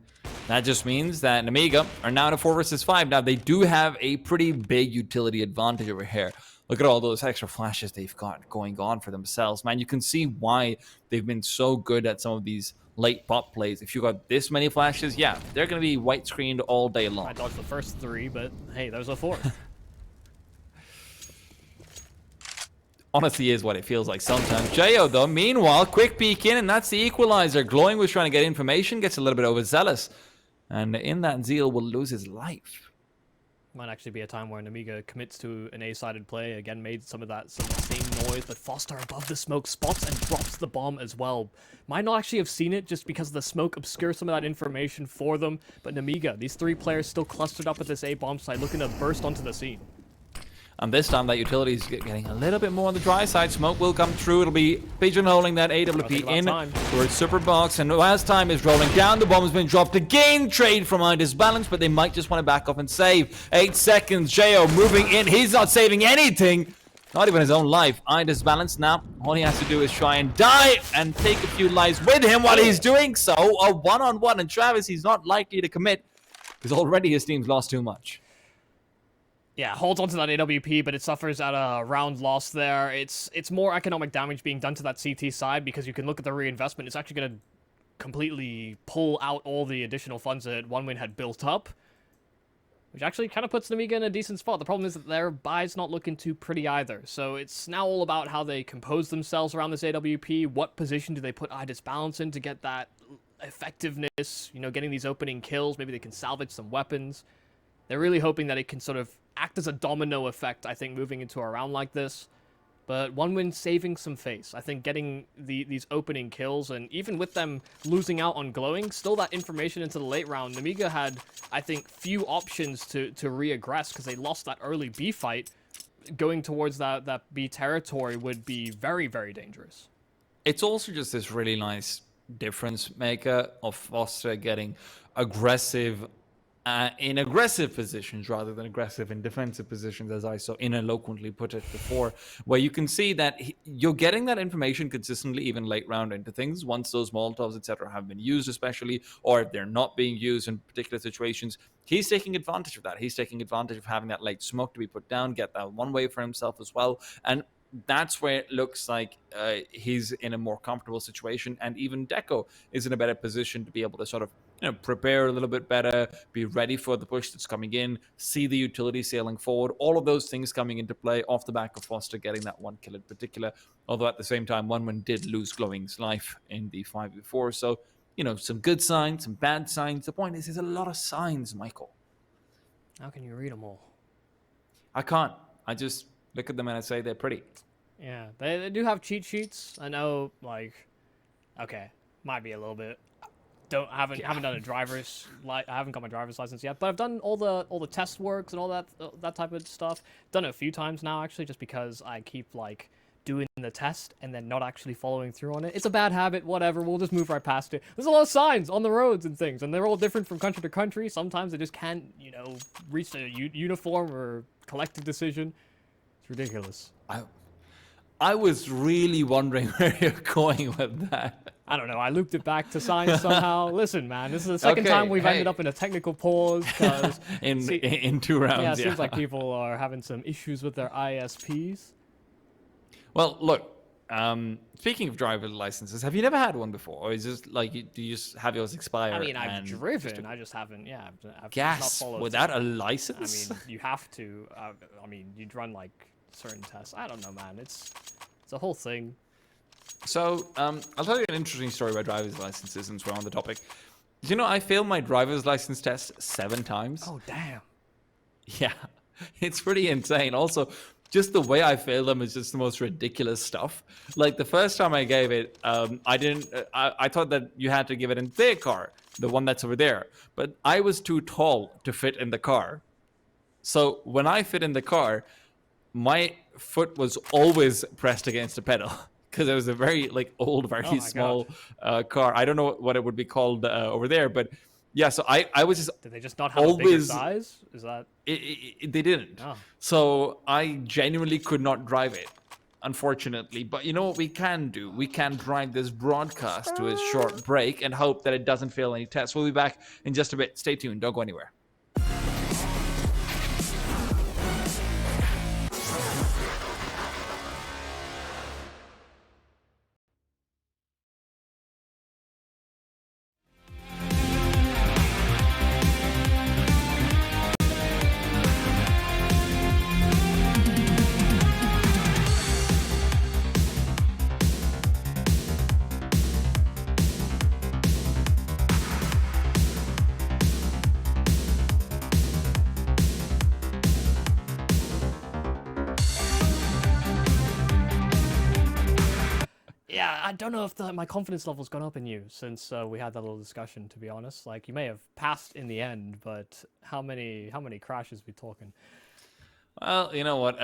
that just means that Nemiga are now in a 4 versus 5. Now, they do have a pretty big utility advantage over here. Look at all those extra flashes they've got going on for themselves, man. You can see why they've been so good at some of these late pop plays. If you got this many flashes, yeah, they're going to be white screened all day long. I dodged the first 3, but hey, there's a 4th. Honestly is what it feels like sometimes. Jo, though, meanwhile, quick peek in, and that's the equalizer. Glowing was trying to get information, gets a little bit overzealous. And in that zeal will lose his life. Might actually be a time where Nemiga commits to an A-sided play. Again, made some of that same noise, but Foster above the smoke spots and drops the bomb as well. Might not actually have seen it just because the smoke obscures some of that information for them. But Nemiga, these 3 players still clustered up at this A-bomb site, looking to burst onto the scene. And this time, that utility is getting a little bit more on the dry side. Smoke will come through. It'll be pigeonholing that AWP in towards Super Box. And as time is rolling down, the bomb has been dropped. Again, trade from Balance, but they might just want to back off and save. 8 seconds. Jo moving in. He's not saving anything. Not even his own life. Balance now. All he has to do is try and die and take a few lives with him while he's doing so. A one-on-one. And Travis, he's not likely to commit because already his team's lost too much. Yeah, holds onto that AWP, but it suffers at a round loss there. It's more economic damage being done to that CT side because you can look at the reinvestment. It's actually going to completely pull out all the additional funds that OneWin had built up, which actually kind of puts Nemiga in a decent spot. The problem is that their buy's not looking too pretty either. So it's now all about how they compose themselves around this AWP. What position do they put Balance in to get that effectiveness, you know, getting these opening kills. Maybe they can salvage some weapons. They're really hoping that it can sort of act as a domino effect, I think, moving into a round like this. But OneWin saving some face. I think getting these opening kills, and even with them losing out on glowing, still that information into the late round. Nemiga had, I think, few options to re-aggress because they lost that early B fight. Going towards that B territory would be very, very dangerous. It's also just this really nice difference maker of Foster getting aggressive in aggressive positions rather than aggressive in defensive positions, as I so ineloquently put it before, where you can see that you're getting that information consistently even late round into things once those Molotovs, etc. have been used, especially, or if they're not being used in particular situations. He's taking advantage of that. He's taking advantage of having that late smoke to be put down, get that one way for himself as well. And that's where it looks like he's in a more comfortable situation, and even Deco is in a better position to be able to sort of, you know, prepare a little bit better, be ready for the push that's coming in, see the utility sailing forward, all of those things coming into play off the back of Foster getting that one kill in particular. Although at the same time, OneWin did lose Glowing's life in the 5v4. So, you know, some good signs, some bad signs. The point is, there's a lot of signs, Michael. How can you read them all? I can't. I just look at them and I say they're pretty. Yeah, they do have cheat sheets. I know, like, okay, might be a little bit. Haven't done a I haven't got my driver's license yet, but I've done all the test works and all that type of stuff. Done it a few times now, actually, just because I keep like doing the test and then not actually following through on it. It's a bad habit, whatever. We'll just move right past it. There's a lot of signs on the roads and things, and they're all different from country to country. Sometimes they just can't, you know, reach a uniform or collective decision. It's ridiculous. I was really wondering where you're going with that. I don't know. I looped it back to science somehow. Listen, man, this is the second time we've ended up in a technical pause. in 2 rounds, yeah. It seems like people are having some issues with their ISPs. Well, look, speaking of driver's licenses, have you never had one before? Or is this like, do you just have yours expire? I mean, I've driven. I just haven't, yeah. I've gas not followed without a license? I mean, you have to. I mean, you'd run like certain tests. I don't know, man. It's a whole thing. So, I'll tell you an interesting story about driver's licenses since we're on the topic. You know, I failed my driver's license test 7 times. Oh, damn. Yeah, it's pretty insane. Also, just the way I failed them is just the most ridiculous stuff. Like, the first time I gave it, I thought that you had to give it in their car, the one that's over there. But I was too tall to fit in the car. So, when I fit in the car, my foot was always pressed against the pedal. Because it was a very old, very small car. I don't know what it would be called over there, but yeah. So I was just. Did they just not have a bigger size? Is that? They didn't. Oh. So I genuinely could not drive it, unfortunately. But you know what we can do? We can drive this broadcast to a short break and hope that it doesn't fail any tests. We'll be back in just a bit. Stay tuned. Don't go anywhere. Yeah, I don't know if my confidence level's gone up in you since we had that little discussion. To be honest, like you may have passed in the end, but how many crashes we talking? Well, you know what?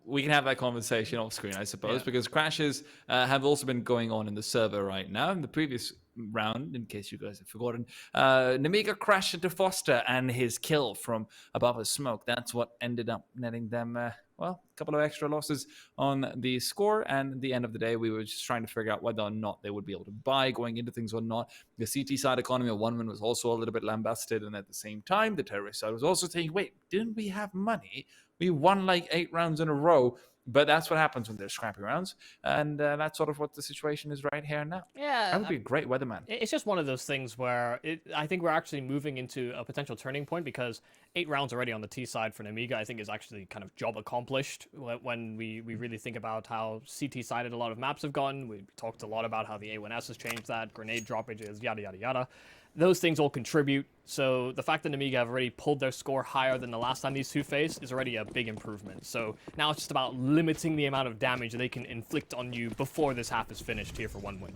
We can have that conversation off screen, I suppose, Yeah. because crashes have also been going on in the server right now. In the previous round, in case you guys have forgotten, Nemiga crashed into Foster and his kill from above a smoke. That's what ended up netting them, well, a couple of extra losses on the score. And at the end of the day, we were just trying to figure out whether or not they would be able to buy going into things or not. The CT side economy of 1-win was also a little bit lambasted. And at the same time, the terrorist side was also saying, wait, didn't we have money? We won like 8 rounds in a row, but that's what happens when there's scrappy rounds, and that's sort of what the situation is right here now. Yeah, I would be a great weatherman. it's just one of those things where I think we're actually moving into a potential turning point because 8 rounds already on the T side for Nemiga, I think is actually kind of job accomplished when we really think about how CT-sided a lot of maps have gone. We talked a lot about how the A1S has changed that, grenade droppages, yada, yada, yada. Those things all contribute, so the fact that Nemiga have already pulled their score higher than the last time these two faced is already a big improvement. So now it's just about limiting the amount of damage they can inflict on you before this half is finished here for 1-win.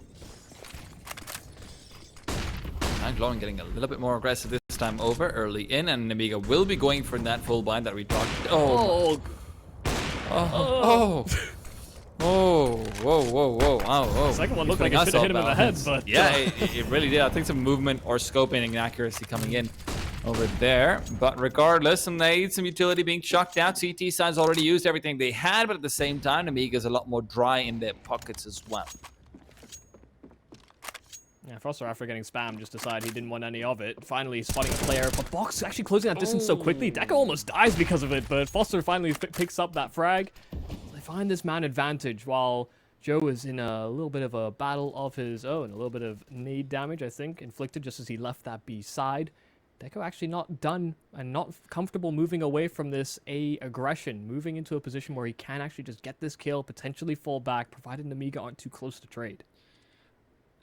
And Lauren getting a little bit more aggressive this time over early in, and Nemiga will be going for that full bind that we talked. Oh, whoa. The second one looked like it should have hit him in the head, but... Yeah, it really did. I think some movement or scoping inaccuracy coming in over there. But regardless, some nades, some utility being chucked out. CT side's already used everything they had, but at the same time, Nemiga's a lot more dry in their pockets as well. Yeah, Foster, after getting spammed, just decided he didn't want any of it. Finally spotting a player, but Box actually closing that distance so quickly. Deco almost dies because of it, but Foster finally picks up that frag. They find this man advantage while Joe is in a little bit of a battle of his own. A little bit of nade damage, I think, inflicted just as he left that B side. Deco actually not done and not comfortable moving away from this A aggression, moving into a position where he can actually just get this kill, potentially fall back, provided Nemiga aren't too close to trade.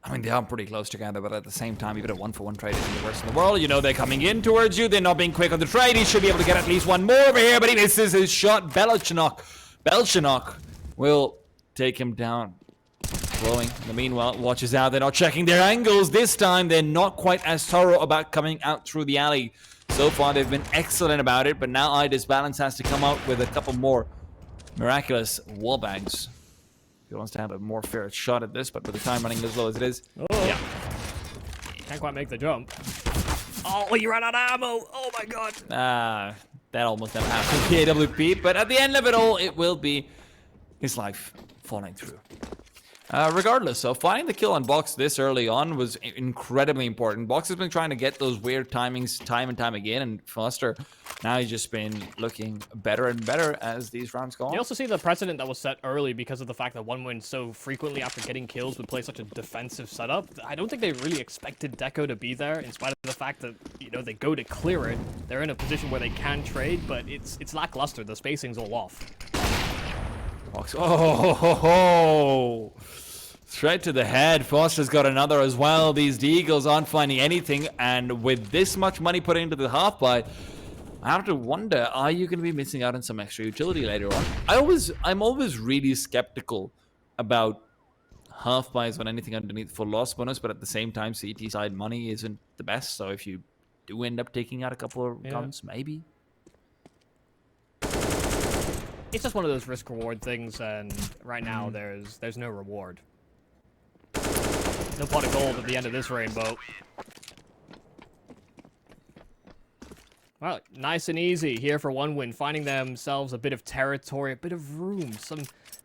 I mean, they are pretty close together, but at the same time, even a 1-for-1 trade isn't the worst in the world. You know, they're coming in towards you. They're not being quick on the trade. He should be able to get at least one more over here, but he misses his shot. Belchinok will take him down. Blowing. In the meanwhile, watches out. They're not checking their angles. This time, they're not quite as thorough about coming out through the alley. So far, they've been excellent about it, but now Ida's Balance has to come out with a couple more miraculous wallbangs. He wants to have a more fair shot at this, but with the time running as low as it is. Oh, yeah. Can't quite make the jump. Oh, you ran out of ammo. Oh, my God. That almost never happened to the AWP, but at the end of it all, it will be his life falling through. Regardless, so finding the kill on Box this early on was incredibly important. Box has been trying to get those weird timings time and time again, and Foster, now he's just been looking better and better as these rounds go on. You also see the precedent that was set early because of the fact that 1-win so frequently after getting kills would play such a defensive setup. I don't think they really expected Deco to be there, in spite of the fact that, you know, they go to clear it. They're in a position where they can trade, but it's lackluster. The spacing's all off. Box. Oh, straight to the head. Foster's got another as well. These Deagles aren't finding anything, and with this much money put into the half buy, I have to wonder, are you going to be missing out on some extra utility later on? I'm always really skeptical about half buys on anything underneath full loss bonus, but at the same time, CT side money isn't the best, so if you do end up taking out a couple of guns, maybe. It's just one of those risk-reward things, and right now there's no reward. No pot of gold at the end of this rainbow. Well, nice and easy here for 1-win, finding themselves a bit of territory, a bit of room.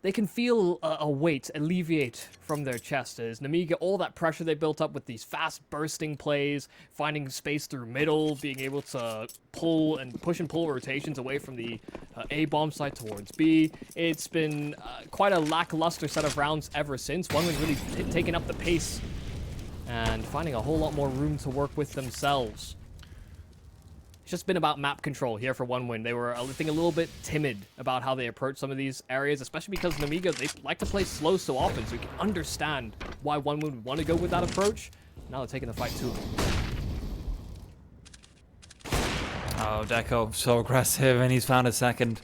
They can feel a weight alleviate from their chest as Nemiga, all that pressure they built up with these fast bursting plays, finding space through middle, being able to pull and push and pull rotations away from the A bomb site towards B. It's been quite a lackluster set of rounds ever since. 1-win really taking up the pace and finding a whole lot more room to work with themselves. It's just been about map control here for 1-win. They were, I think, a little bit timid about how they approach some of these areas, especially because Nemiga, they like to play slow so often, so you can understand why 1-win would want to go with that approach. Now they're taking the fight to them. Oh, Deco, so aggressive, and he's found a second.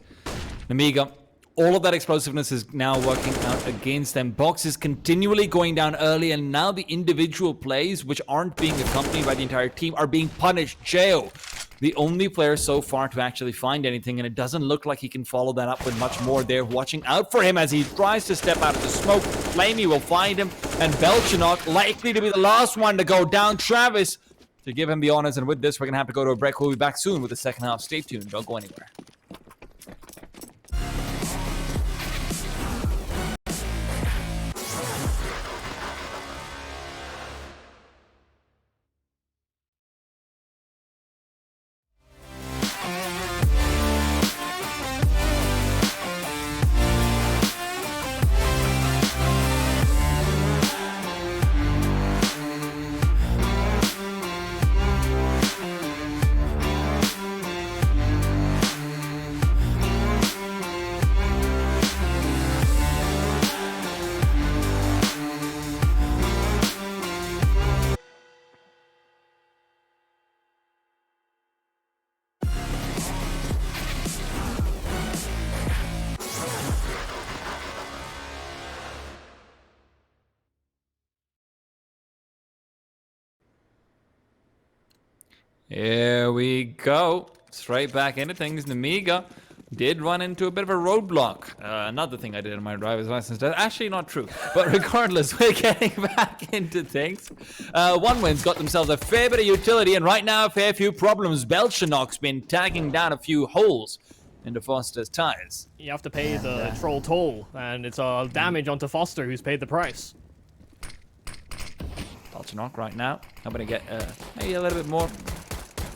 Nemiga All of that explosiveness is now working out against them. Box is continually going down early, and now the individual plays, which aren't being accompanied by the entire team, are being punished. Jao, the only player so far to actually find anything, and it doesn't look like he can follow that up with much more. They're watching out for him as he tries to step out of the smoke. Flamey will find him, and Belchanok likely to be the last one to go down. Travis to give him the honors, and with this, we're going to have to go to a break. We'll be back soon with the second half. Stay tuned. Don't go anywhere. Here we go. Straight back into things. Nemiga did run into a bit of a roadblock. Another thing I did in my driver's license test. Actually, not true. But regardless, we're getting back into things. One win's got themselves a fair bit of utility, and right now a fair few problems. Belchanok's been tagging down a few holes into Foster's tires. You have to pay the troll toll, and it's damage onto Foster, who's paid the price. Belchanok right now. I'm going to get maybe a little bit more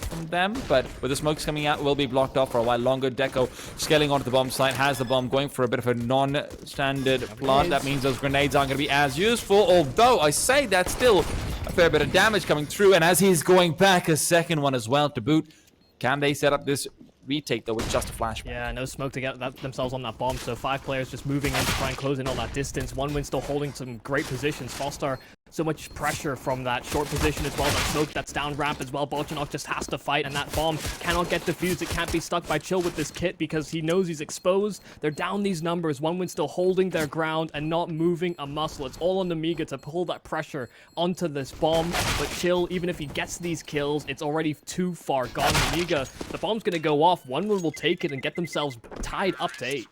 from them, but with the smokes coming out, will be blocked off for a while longer. Deco scaling onto the bomb site, has the bomb going for a bit of a non-standard plant. That means those grenades aren't going to be as useful, although I say that's still a fair bit of damage coming through, and as he's going back, a second one as well to boot. Can they set up this retake though with just a flashback? Yeah, no smoke to get themselves on that bomb, so 5 players just moving in to try and close in on that distance. One win still holding some great positions. Foster, so much pressure from that short position as well. That smoke that's down ramp as well. Belchanok just has to fight, and that bomb cannot get defused. It can't be stuck by Chill with this kit because he knows he's exposed. They're down these numbers. One win still holding their ground and not moving a muscle. It's all on Nemiga to pull that pressure onto this bomb, but Chill, even if he gets these kills, it's already too far gone. Nemiga, the bomb's gonna go off. One win will take it and get themselves tied up to 8.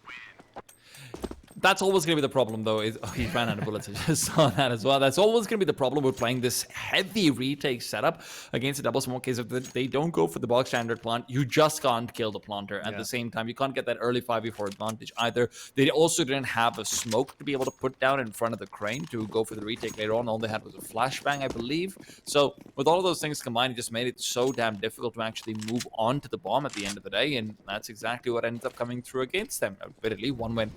That's always going to be the problem, though. Is he ran out of bullets. I just saw that as well. That's always going to be the problem with playing this heavy retake setup against a double smoke case. If they don't go for the box standard plant, you just can't kill the planter. At the same time, you can't get that early 5v4 advantage either. They also didn't have a smoke to be able to put down in front of the crane to go for the retake later on. All they had was a flashbang, I believe. So with all of those things combined, it just made it so damn difficult to actually move on to the bomb at the end of the day. And that's exactly what ended up coming through against them. Admittedly, one win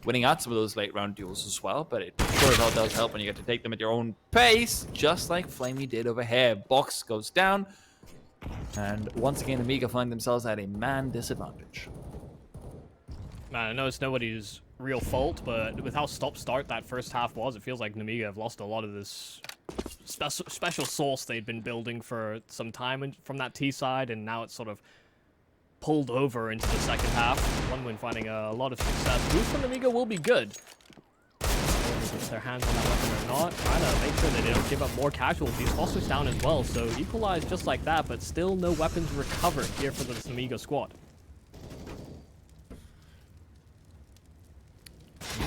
winning out some of those late round duels as well, but it sure as hell does help when you get to take them at your own pace, just like Flamey did over here. Box goes down, and once again, Nemiga find themselves at a man disadvantage. Man, I know it's nobody's real fault, but with how stop-start that first half was, it feels like Nemiga have lost a lot of this special sauce they'd been building for some time from that T side, and now it's sort of pulled over into the second half. One win finding a lot of success. Boost from Nemiga will be good. Get their hands on that weapon or not. Trying to make sure that they don't give up more casualties. Foster's down as well, so equalized just like that, but still no weapons recovered here for the Nemiga squad.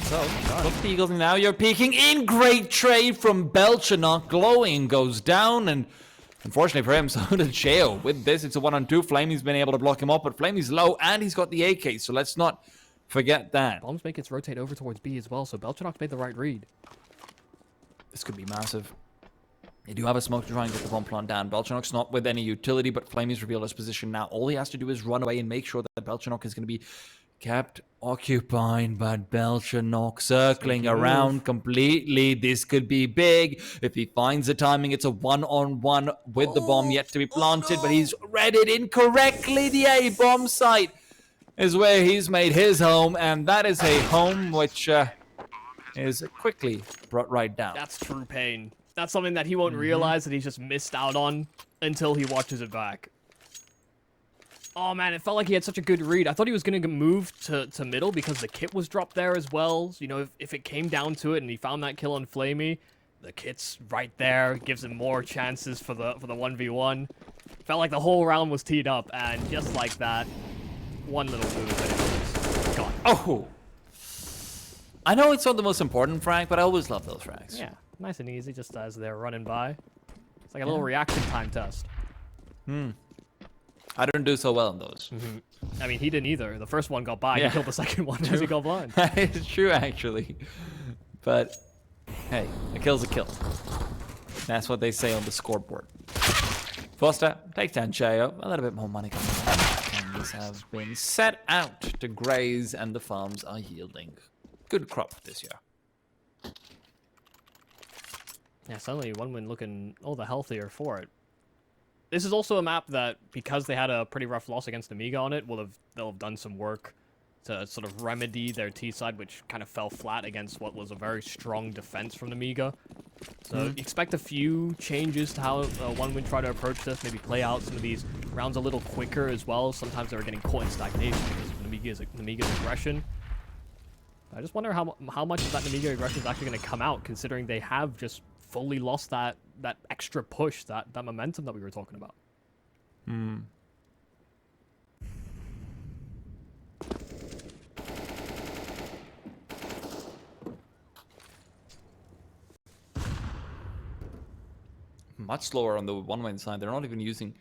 So, look at the Eagles now. You're peeking in. Great trade from Belchanok. Glowing goes down, and unfortunately for him, so did Jao. With this, it's a 1-on-2. Flamey's been able to block him up, but Flamey's low, and he's got the AK, so let's not forget that. Bombs make its rotate over towards B as well, so Belchanok's made the right read. This could be massive. They do have a smoke to try and get the bomb plant down. Belchanok's not with any utility, but Flamey's revealed his position now. All he has to do is run away and make sure that Belchanok is going to be kept occupied, but Belchanok circling around completely. This could be big. If he finds the timing, it's a 1-on-1 with the bomb yet to be planted, but he's read it incorrectly. The A-bomb site is where he's made his home, and that is a home which is quickly brought right down. That's true pain. That's something that he won't realize that he's just missed out on until he watches it back. Oh man, it felt like he had such a good read. I thought he was going to move to middle because the kit was dropped there as well. You know, if it came down to it and he found that kill on Flamey, the kit's right there, gives him more chances for the 1v1. Felt like the whole round was teed up, and just like that, one little move and it was gone. Oh! I know it's not the most important frag, but I always love those frags. Yeah, nice and easy just as they're running by. It's like a little reaction time test. I don't do so well in those. I mean, he didn't either. The first one got by, he killed the second one as he got blind. It's true, actually. But, hey, a kill's a kill. That's what they say on the scoreboard. Foster takes down Chayo. A little bit more money coming in. And these have been set out to graze, and the farms are yielding good crop this year. Yeah, suddenly one win looking all the healthier for it. This is also a map that, because they had a pretty rough loss against Nemiga on it, they'll have done some work to sort of remedy their T side, which kind of fell flat against what was a very strong defense from Nemiga. So expect a few changes to how one win try to approach this, maybe play out some of these rounds a little quicker as well. Sometimes they were getting caught in stagnation because of Nemiga's aggression. I just wonder how much of that Nemiga aggression is actually going to come out, considering they have just fully lost that extra push, that momentum that we were talking about. Much slower on the one-win side. They're not even using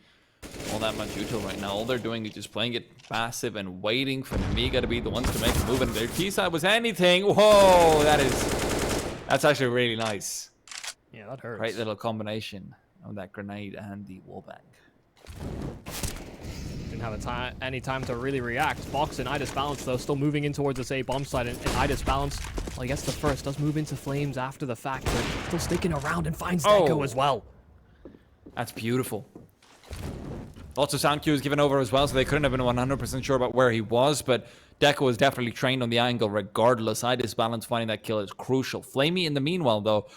all that much util right now. All they're doing is just playing it passive and waiting for Nemiga to be the ones to make a move. And their T side was anything. Whoa, that's actually really nice. Yeah, that hurts. Great little combination of that grenade and the wallbang. Didn't have any time to really react. Box and Idis Balance, though, still moving in towards this A bomb side. And Idis Balance, well, I guess the first does move into flames after the fact, but still sticking around and finds Deco as well. That's beautiful. Lots of sound cues given over as well, so they couldn't have been 100% sure about where he was, but Deco was definitely trained on the angle regardless. Idis Balance finding that kill is crucial. Flamey, in the meanwhile, though,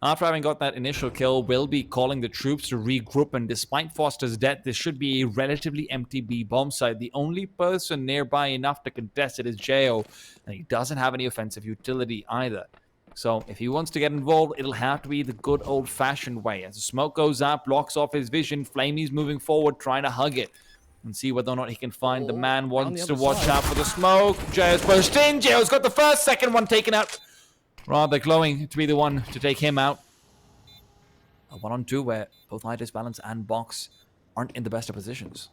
after having got that initial kill, will be calling the troops to regroup, and despite Foster's death, this should be a relatively empty B bomb site. The only person nearby enough to contest it is Jo, and he doesn't have any offensive utility either. So if he wants to get involved, it'll have to be the good old-fashioned way. As the smoke goes up, blocks off his vision, Flamey's moving forward, trying to hug it and see whether or not he can find the man. Wants to watch out for the smoke. Jo's pushed in. Jo's got the first, second one taken out. Rather glowing to be the one to take him out. A 1-on-2 where both Idis Balance and Box aren't in the best of positions.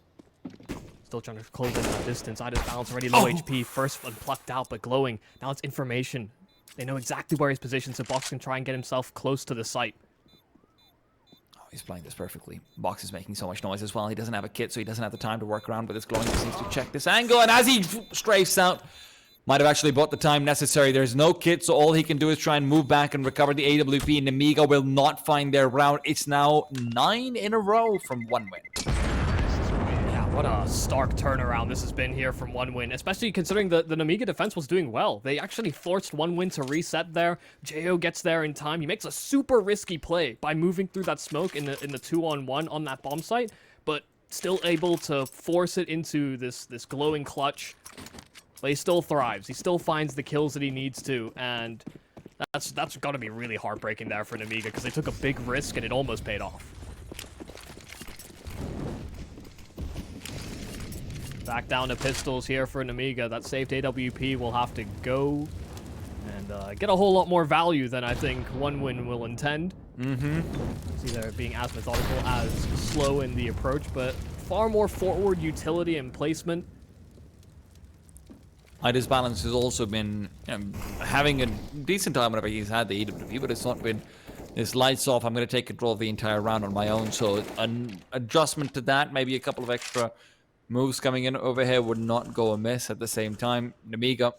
Still trying to close in that distance. Idis Balance already low HP. First one plucked out, but glowing. Now it's information. They know exactly where he's positioned, so Box can try and get himself close to the site. Oh, he's playing this perfectly. Box is making so much noise as well. He doesn't have a kit, so he doesn't have the time to work around with his glowing. He just needs to check this angle, and as he strafes out, might have actually bought the time necessary. There's no kit, so all he can do is try and move back and recover the AWP. Nemiga will not find their round. It's now 9 in a row from one win. Yeah, what a stark turnaround this has been here from one win, especially considering the Nemiga defense was doing well. They actually forced one win to reset there. Jo gets there in time. He makes a super risky play by moving through that smoke in the 2-on-1 on that bomb site, but still able to force it into this glowing clutch. But he still thrives. He still finds the kills that he needs to, and that's got to be really heartbreaking there for Nemiga, because they took a big risk and it almost paid off. Back down to pistols here for Nemiga. That saved AWP will have to go and get a whole lot more value than I think one win will intend. See, they're being as methodical, as slow in the approach, but far more forward utility and placement. Idis Balance has also been having a decent time whenever he's had the EWP, but it's not been this lights off. I'm going to take control of the entire round on my own. So an adjustment to that, maybe a couple of extra moves coming in over here would not go amiss. At the same time, Nemiga,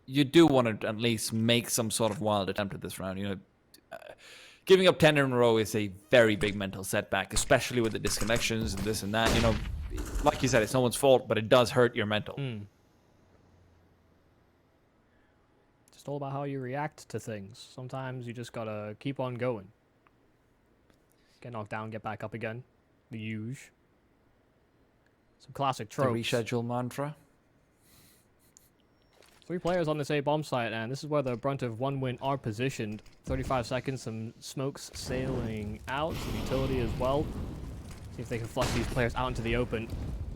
you do want to at least make some sort of wild attempt at this round. You know, giving up 10 in a row is a very big mental setback, especially with the disconnections and this and that. You know, like you said, it's no one's fault, but it does hurt your mental. Just all about how you react to things. Sometimes you just gotta keep on going. Get knocked down, get back up again. The huge. Some classic The tropes. reschedule mantra. 3 players on this A bomb site, and this is where the brunt of 1 win are positioned. 35 seconds, some smokes sailing out, some utility as well. See if they can flush these players out into the open.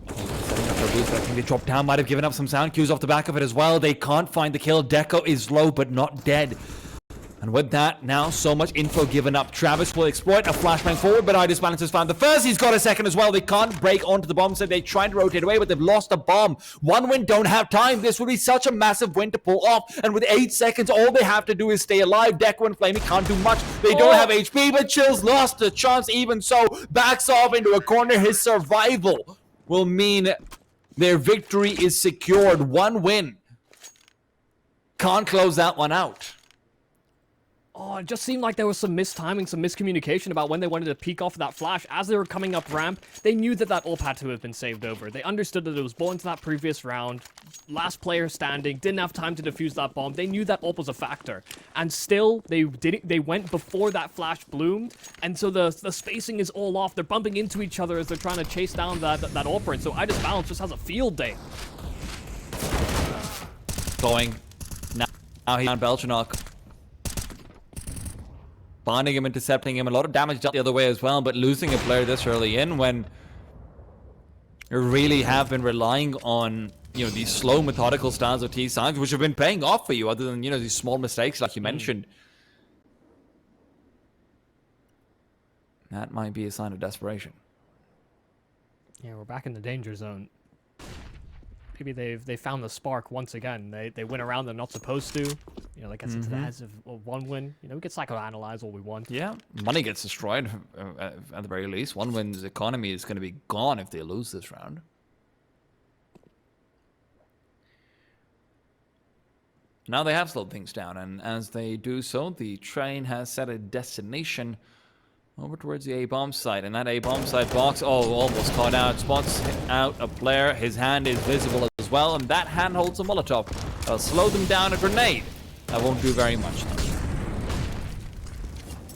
Setting up for a boost, I think they dropped down, might have given up some sound cues off the back of it as well. They can't find the kill. Deco is low, but not dead. And with that, now so much info given up. Travis will exploit a flashbang forward, but Idis Balance has found the first. He's got a second as well. They can't break onto the bomb site. They tried to rotate away, but they've lost a bomb. 1 win don't have time. This would be such a massive win to pull off. And with 8 seconds, all they have to do is stay alive. Deco and Flamey can't do much. They don't have HP, but Chill's lost a chance. Even so, backs off into a corner. His survival will mean their victory is secured. 1 win. Can't close that one out. Oh, it just seemed like there was some mistiming, some miscommunication about when they wanted to peek off that flash. As they were coming up ramp, they knew that that AWP had to have been saved over. They understood that it was bought into that previous round. Last player standing, didn't have time to defuse that bomb. They knew that AWP was a factor. And still, they went before that flash bloomed. And so the spacing is all off. They're bumping into each other as they're trying to chase down that AWP. And so Idis Balance just has a field day. Going. Now he's on Belchanok. Bonding him, intercepting him. A lot of damage dealt the other way as well, but losing a player this early in when you really have been relying on, these slow, methodical styles of T-Songs, which have been paying off for you, other than, these small mistakes like you mentioned. That might be a sign of desperation. Yeah, we're back in the danger zone. Maybe they found the spark once again. They went around they're not supposed to. That gets into the heads of 1 win. We can psychoanalyze all we want. Yeah, money gets destroyed at the very least. 1 win's economy is going to be gone if they lose this round. Now they have slowed things down, and as they do so, the train has set a destination over towards the A-bomb site, and that A-bomb site box, almost caught out, spots out a player. His hand is visible as well, and that hand holds a Molotov. That'll slow them down. A grenade. That won't do very much, though.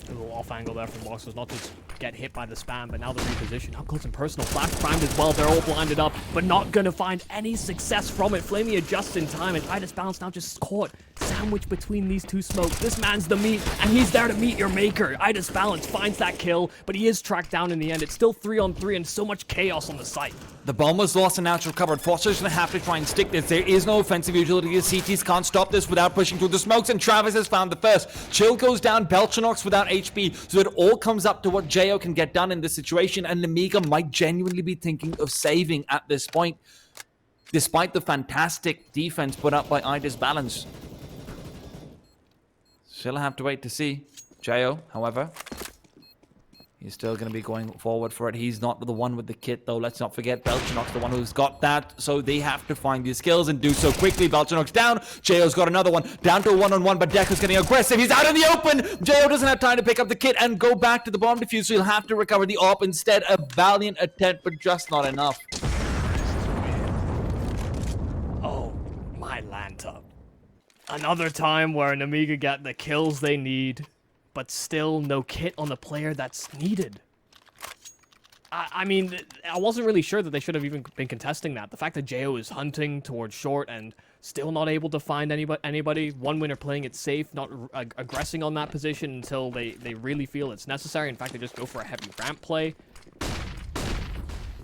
A little off angle there from Boxers, not just get hit by the spam, but now the reposition. Up close and personal. Flash primed as well. They're all blinded up, but not going to find any success from it. Flamey adjusts in time, and Idis Balance now just caught sandwiched between these two smokes. This man's the meat, and he's there to meet your maker. Idis Balance finds that kill, but he is tracked down in the end. It's still 3-on-3 and so much chaos on the site. The bomb was lost and now it's recovered. Foster's going to have to try and stick this. There is no offensive utility. The CTs can't stop this without pushing through the smokes, and Travis has found the first. Chill goes down, Belchanok's without HP, so it all comes up to what Jo can get done in this situation, and Nemiga might genuinely be thinking of saving at this point, despite the fantastic defense put up by Idis Balance. Still have to wait to see. Jo, however, he's still going to be going forward for it. He's not the one with the kit, though. Let's not forget Belchanok's the one who's got that. So they have to find these skills and do so quickly. Belchanok's down. Jo's got another one. Down to a one-on-one, but Deco's getting aggressive. He's out in the open. Jo doesn't have time to pick up the kit and go back to the bomb defuse. So he'll have to recover the AWP. Instead, a valiant attempt, but just not enough. Oh, my Lanta. Another time where Nemiga get the kills they need, but still no kit on the player that's needed. I mean, I wasn't really sure that they should have even been contesting that. The fact that Jo is hunting towards short and still not able to find anybody. 1 winner playing it safe, not aggressing on that position until they really feel it's necessary. In fact, they just go for a heavy ramp play.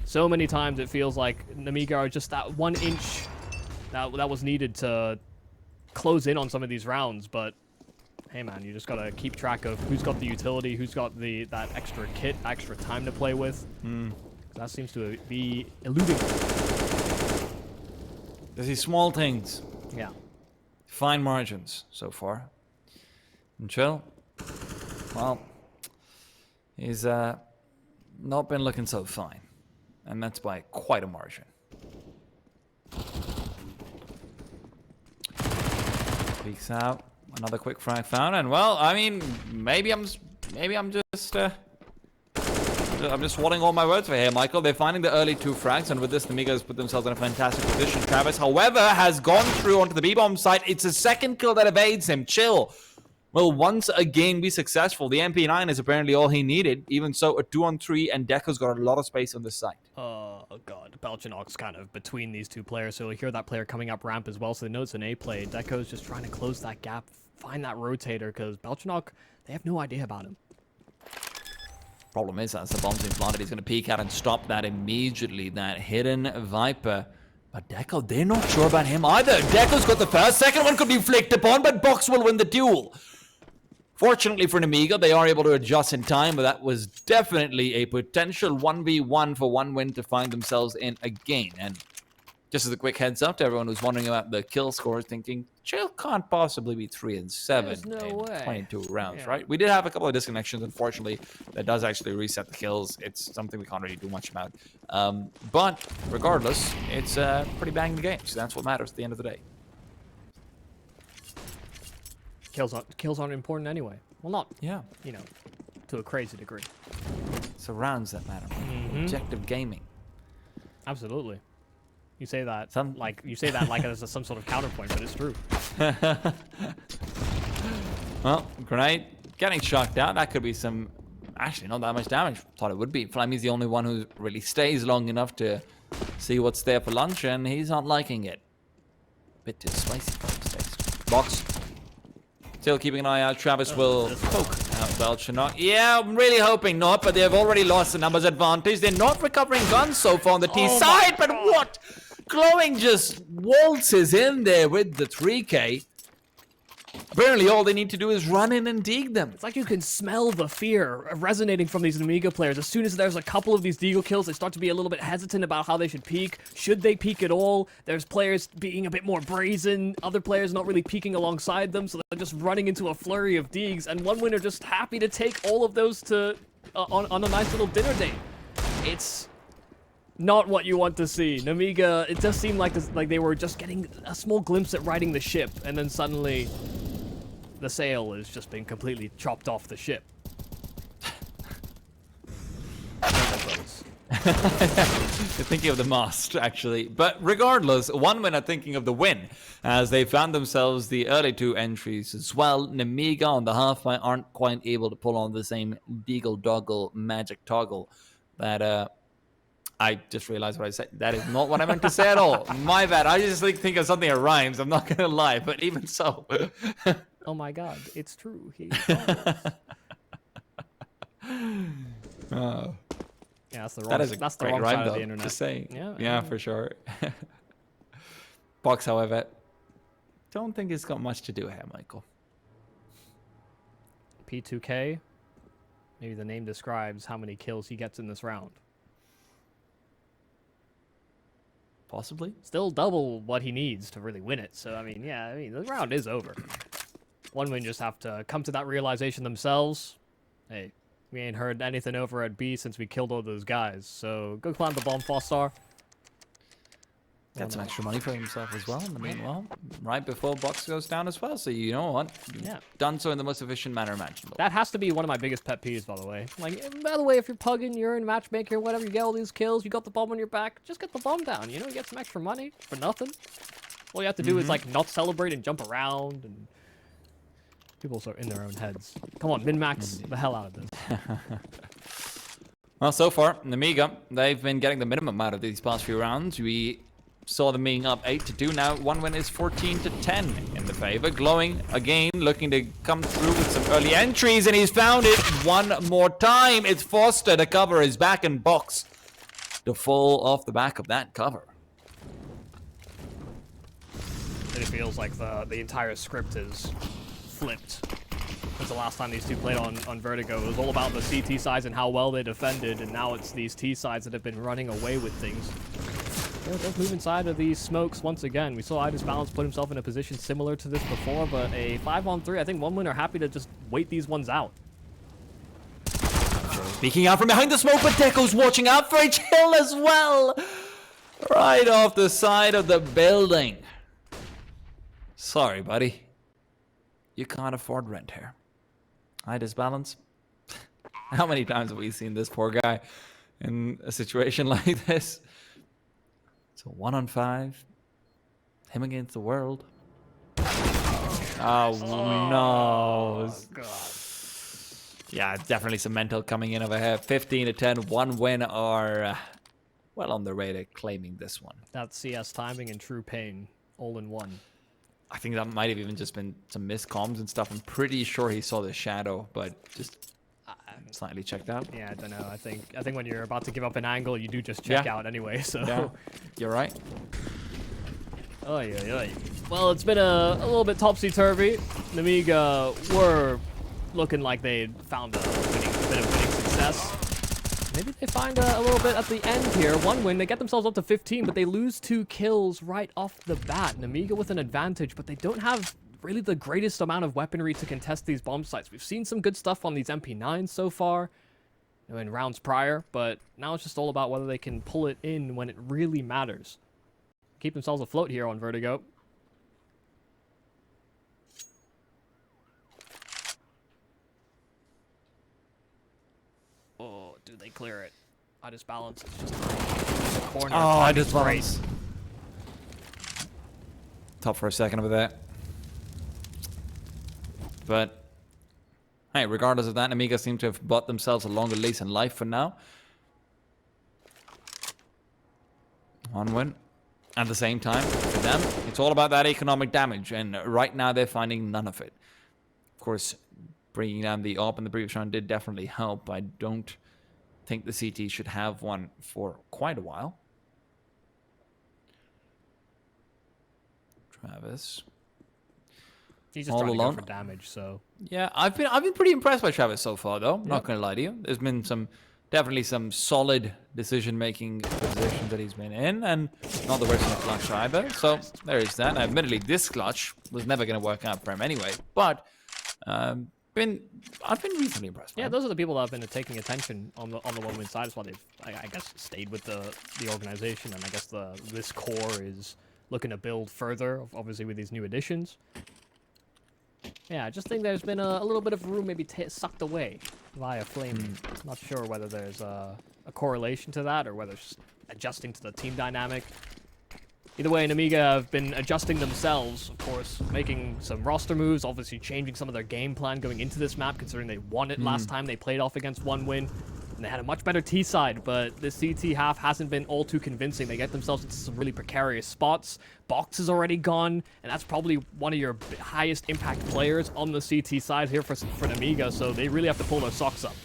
So many times it feels like Nemiga are just that 1 inch that was needed to close in on some of these rounds, but hey man, you just gotta keep track of who's got the utility, who's got that extra kit, extra time to play with. That seems to be eluding. There's these small things. Yeah. Fine margins so far. And Chill, well, he's not been looking so fine. And that's by quite a margin. Peeks out. Another quick frag found, and well, I mean, maybe I'm just swallowing all my words for here, Michael. They're finding the early 2 frags, and with this, the Nemiga has put themselves in a fantastic position. Travis, however, has gone through onto the B-bomb site. It's a second kill that evades him. Chill will once again be successful. The MP9 is apparently all he needed. Even so, a 2-on-3, and Deco's got a lot of space on this site. Oh god, Belchinok's kind of between these two players, so you'll hear that player coming up ramp as well, so they know it's an A play. Deco's just trying to close that gap, find that rotator, because Belchinok, they have no idea about him. Problem is, as the bomb's implanted, he's going to peek out and stop that immediately. That hidden Viper. But Deco, they're not sure about him either. Deco's got the first, second one could be flicked upon, but Box will win the duel. Fortunately for Nemiga, they are able to adjust in time, but that was definitely a potential 1v1 for one win to find themselves in again. And just as a quick heads up to everyone who's wondering about the kill scores, thinking, Chill can't possibly be 3 and 7 There's no in way. 22 rounds, Yeah. right? We did have a couple of disconnections, unfortunately. That does actually reset the kills. It's something we can't really do much about. But regardless, it's a pretty banging game, so that's what matters at the end of the day. Kills aren't important anyway. Well, not, Yeah. you know, to a crazy degree. It's the rounds that matter. Objective gaming. Absolutely. You say that Some- like as some sort of counterpoint, but it's true. Well, grenade getting shocked out. That could be some... Actually, not that much damage. Thought it would be. Flammy's the only one who really stays long enough to see what's there for lunch, and he's not liking it. Bit too spicy for his taste. Box. Still keeping an eye out. Travis will poke out Belchinok. Yeah, I'm really hoping not, but they've already lost the numbers advantage. They're not recovering guns so far on the T side, but what? Glowing just waltzes in there with the 3K. Apparently, all they need to do is run in and dig them. It's like you can smell the fear resonating from these Nemiga players. As soon as there's a couple of these deagle kills, they start to be a little bit hesitant about how they should peek. Should they peek at all? There's players being a bit more brazen, other players not really peeking alongside them, so they're just running into a flurry of digs, and one winner just happy to take all of those to on a nice little dinner date. It's not what you want to see. Nemiga, it does seem like they were just getting a small glimpse at riding the ship, and then suddenly the sail has just been completely chopped off the ship. You're thinking of the mast, actually. But regardless, one winner thinking of the win, as they found themselves the early 2 entries as well. Nemiga on the halfway aren't quite able to pull on the same deagle doggle magic toggle that I just realized what I said. That is not what I meant to say at all. My bad. I just think of something that rhymes. I'm not gonna lie, but even so. Oh my god, it's true. Oh. Yeah, that's the wrong, That is a that's the great wrong rhyme, side though, of the internet. just saying. Yeah, Yeah, for sure. Box, however, don't think it's got much to do here, Michael. P2K, maybe the name describes how many kills he gets in this round. Possibly. Still double what he needs to really win it. So, I mean, yeah, the round is over. One win just have to come to that realization themselves. Hey, we ain't heard anything over at B since we killed all those guys. So, go climb the bomb, Foster. Got some extra money for himself as well in the meanwhile, right before Box goes down as well. So you know what? Yeah. Done so in the most efficient manner imaginable. That has to be one of my biggest pet peeves, by the way. Like, by the way, if you're pugging, you're in matchmaker, whatever, you get all these kills, you got the bomb on your back, just get the bomb down, you know? You get some extra money for nothing. All you have to do is, like, not celebrate and jump around, and people are in their own heads. Come on, min-max the hell out of this. Well, so far, Nemiga, they've been getting the minimum out of these past few rounds. We saw them being up 8-2. Now, one win is 14-10 in the favor. Glowing, again, looking to come through with some early entries, and he's found it one more time. It's Foster to cover his back and Box to fall off the back of that cover. It feels like the entire script is flipped. Since the last time these two played on Vertigo, it was all about the CT sides and how well they defended, and now it's these T sides that have been running away with things. Let's move inside of these smokes once again. We saw Idis Balance put himself in a position similar to this before, but a 5-on-3, I think one winner happy to just wait these ones out. Peeking out from behind the smoke, but Deco's watching out for a kill as well. Right off the side of the building. Sorry, buddy. You can't afford rent here. Idis Balance. How many times have we seen this poor guy in a situation like this? So 1-on-5. Him against the world. Oh, no. God. Yeah, definitely some mental coming in over here. 15-10, one win or well on their way to claiming this one. That CS timing and true pain all in one. I think that might have even just been some miscomms and stuff. I'm pretty sure he saw the shadow, but just slightly checked out. Yeah, I don't know. I think when you're about to give up an angle, you do just check out anyway. So yeah, you're right. Oh yeah. Well, it's been a little bit topsy-turvy. Nemiga were looking like they'd found a bit of winning success. Maybe they find a little bit at the end here. One win, they get themselves up to 15, but they lose 2 kills right off the bat. Nemiga with an advantage, but they don't have really the greatest amount of weaponry to contest these bomb sites. We've seen some good stuff on these MP9s so far, in rounds prior, but now it's just all about whether they can pull it in when it really matters. Keep themselves afloat here on Vertigo. Oh, do they clear it? I just balance. It's just the corner. Oh, I just balance. Tough for a second over there. But hey, regardless of that, Nemiga seem to have bought themselves a longer lease in life for now. One win. At the same time, for them, it's all about that economic damage, and right now they're finding none of it. Of course, bringing down the AWP in the previous round did definitely help. I don't think the CT should have one for quite a while. Travis. He's just all trying alone. to go for damage, so... Yeah, I've been pretty impressed by Travis so far, though. Not gonna lie to you. There's been definitely some solid decision-making positions that he's been in, and not the worst in the clutch either. So there is that. Admittedly, this clutch was never gonna work out for him anyway. But I've been reasonably impressed. Yeah, those are the people that have been taking attention on the one-win side. That's why they've, I guess, stayed with the organization, and I guess this core is looking to build further, obviously with these new additions. Yeah, I just think there's been a little bit of room maybe sucked away via flaming. Not sure whether there's a correlation to that or whether it's just adjusting to the team dynamic. Either way, Nemiga have been adjusting themselves, of course, making some roster moves, obviously changing some of their game plan going into this map, considering they won it last time they played off against one win. And they had a much better T side, but the CT half hasn't been all too convincing. They get themselves into some really precarious spots. Box is already gone, and that's probably one of your highest impact players on the CT side here for Nemiga, so they really have to pull their socks up.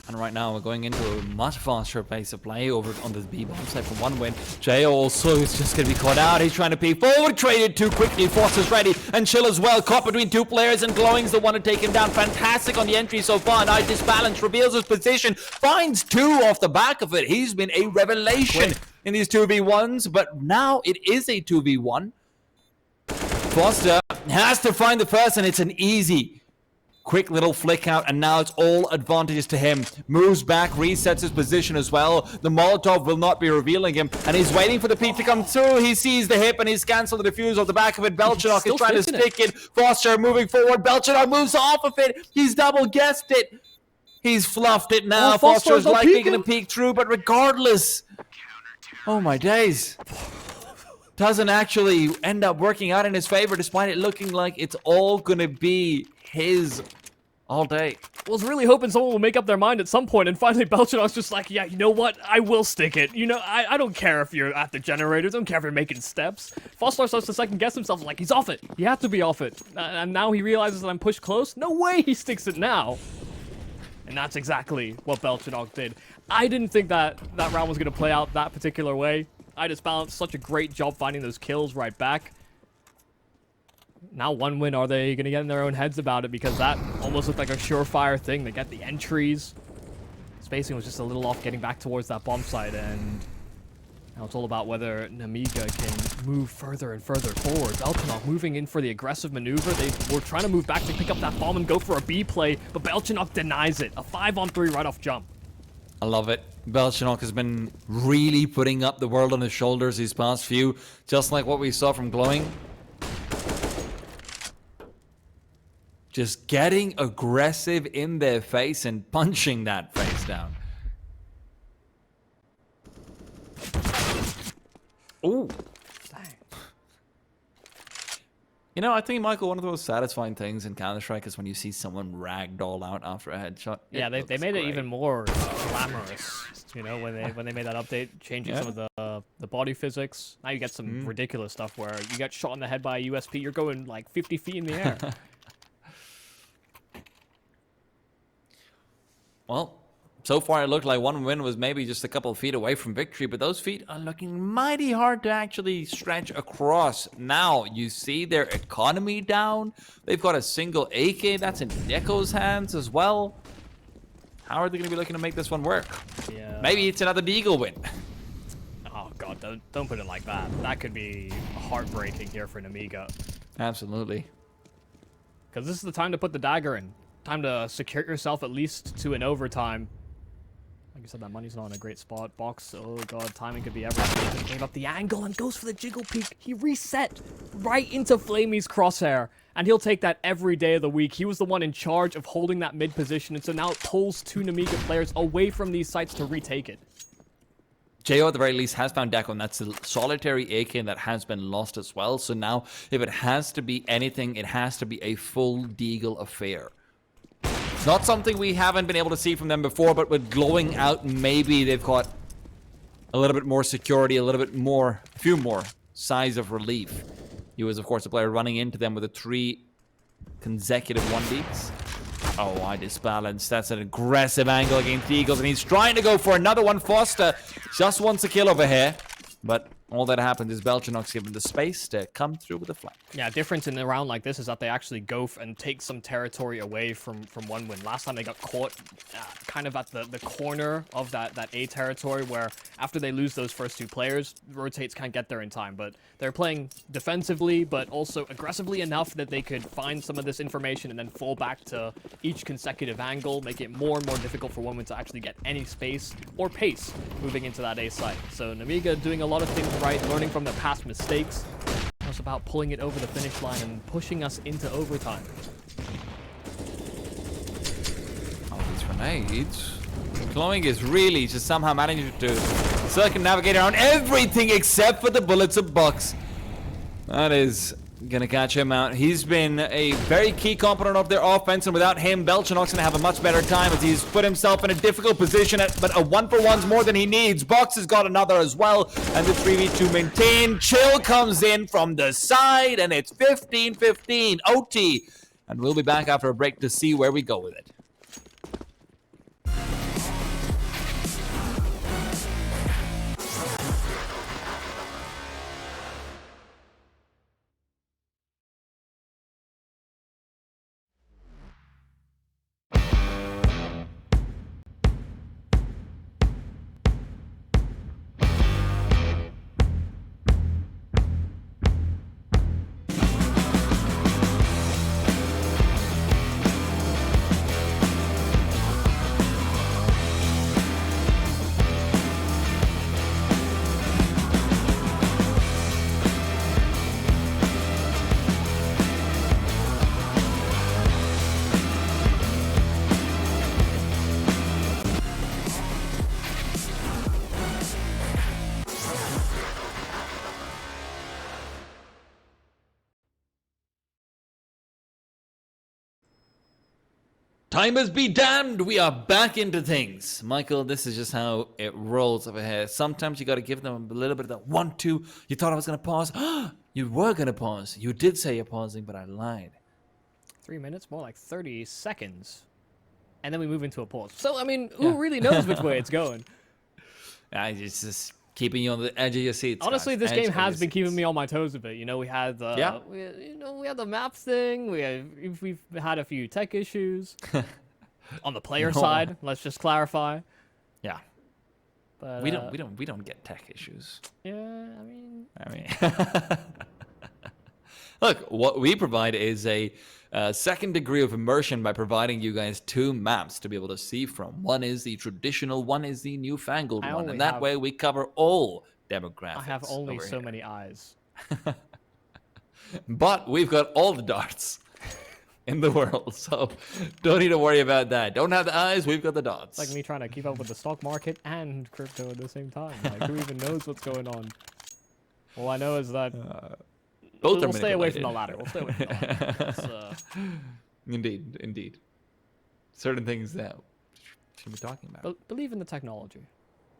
And right now we're going into a much faster pace of play over on the B bomb side from one win. Jay also is just going to be caught out. He's trying to peek forward, traded too quickly. Force is ready, and Chill as well. Caught between 2 players, and Glowing's the one to take him down. Fantastic on the entry so far. Now Disbalance reveals his position, finds 2 off the back of it. He's been a revelation in these 2v1s, but now it is a 2v1. Foster has to find the first, and it's an easy quick little flick out, and now it's all advantages to him. Moves back, resets his position as well. The Molotov will not be revealing him, and he's waiting for the peek to come through. He sees the hip, and he's cancelled the defuse off the back of it. Belchenok is trying to stick it. Foster moving forward. Belchenok moves off of it. He's double guessed it. He's fluffed it now. Foster's likely going to peek through, but regardless... Oh my days. Doesn't actually end up working out in his favor, despite it looking like it's all going to be his all day. I was really hoping someone will make up their mind at some point, and finally Belchenok's just like, yeah, you know what? I will stick it. You know, I don't care if you're at the generators. I don't care if you're making steps. Foster starts to second guess himself, like, he's off it. He had to be off it. And now he realizes that I'm pushed close. No way he sticks it now. And that's exactly what Belchenok did. I didn't think that round was going to play out that particular way. I just balanced such a great job finding those kills right back. Now one win, are they going to get in their own heads about it? Because that almost looked like a surefire thing. They get the entries. Spacing was just a little off getting back towards that bomb site, and now it's all about whether Nemiga can move further and further forward. Belchenok moving in for the aggressive maneuver. They were trying to move back to pick up that bomb and go for a B play, but Belchenok denies it. A 5-on-3 right off jump. I love it. Belchenok has been really putting up the world on his shoulders these past few, just like what we saw from Glowing. Just getting aggressive in their face and punching that face down. Ooh. Dang. You know, I think, Michael, one of the most satisfying things in Counter-Strike is when you see someone ragdoll out after a headshot. Yeah, they looks made it great. even more glamorous. You know, when they made that update, changing some of the body physics. Now you get some ridiculous stuff where you get shot in the head by a USP, you're going like 50 feet in the air. Well, so far it looked like one win was maybe just a couple of feet away from victory, but those feet are looking mighty hard to actually stretch across. Now, you see their economy down. They've got a single AK that's in Neko's hands as well. How are they going to be looking to make this one work? Yeah. Maybe it's another Deagle win. Oh god, don't put it like that. That could be heartbreaking here for Nemiga. Absolutely. Because this is the time to put the dagger in. Time to secure yourself at least to an overtime. Like I said, that money's not in a great spot. Box, oh god, timing could be everything. Gave up the angle and goes for the jiggle peek. He reset right into Flamey's crosshair. And he'll take that every day of the week. He was the one in charge of holding that mid position. And so now it pulls two Nemiga players away from these sites to retake it. Jo at the very least has found Deco, and that's a solitary AK that has been lost as well. So now, if it has to be anything, it has to be a full Deagle affair. It's not something we haven't been able to see from them before, but with glowing out, maybe they've got a little bit more security, a little bit more, a few more sighs of relief. He was, of course, the player running into them with a 3 consecutive 1Ds. Oh, I disbalanced. That's an aggressive angle against the Eagles, and he's trying to go for another one. Foster just wants a kill over here, but all that happened is Belchinox given the space to come through with a flank. Yeah, difference in a round like this is that they actually go and take some territory away from one win. Last time they got caught kind of at the corner of that A territory where after they lose those first 2 players, rotates can't get there in time. But they're playing defensively, but also aggressively enough that they could find some of this information and then fall back to each consecutive angle, make it more and more difficult for one win to actually get any space or pace moving into that A site. So Nemiga doing a lot of things right, learning from their past mistakes. It's about pulling it over the finish line and pushing us into overtime. Oh, these grenades. Glowing is really just somehow managing to circumnavigate around everything except for the bullets of Bucks. That is gonna catch him out. He's been a very key component of their offense, and without him, Belchinox gonna have a much better time as he's put himself in a difficult position, but a 1-for-1's more than he needs. Box has got another as well, and the 3v2 maintained. Chill comes in from the side, and it's 15-15 OT. And we'll be back after a break to see where we go with it. Timers be damned, we are back into things. Michael, this is just how it rolls over here. Sometimes you got to give them a little bit of that 1-2. You thought I was going to pause. You were going to pause. You did say you're pausing, but I lied. 3 minutes, more like 30 seconds. And then we move into a pause. So, I mean, who really knows which way it's going? It's just keeping you on the edge of your seat. Honestly, this game has been keeping me on my toes a bit. You know, we had the we had the map thing. We've had a few tech issues on the player side. Let's just clarify. Yeah, but we don't get tech issues. Yeah, I mean, look, what we provide is a second degree of immersion by providing you guys 2 maps to be able to see from. One is the traditional, one is the newfangled one, and that way we cover all demographics. I have only so many eyes. But we've got all the darts in the world, so don't need to worry about that. Don't have the eyes, we've got the dots. It's like me trying to keep up with the stock market and crypto at the same time. Like, who even knows what's going on? All I know is that Both are we'll stay away from the manipulated. latter. We'll stay away from the latter. It's, Indeed, indeed. Certain things that we should be talking about. believe in the technology.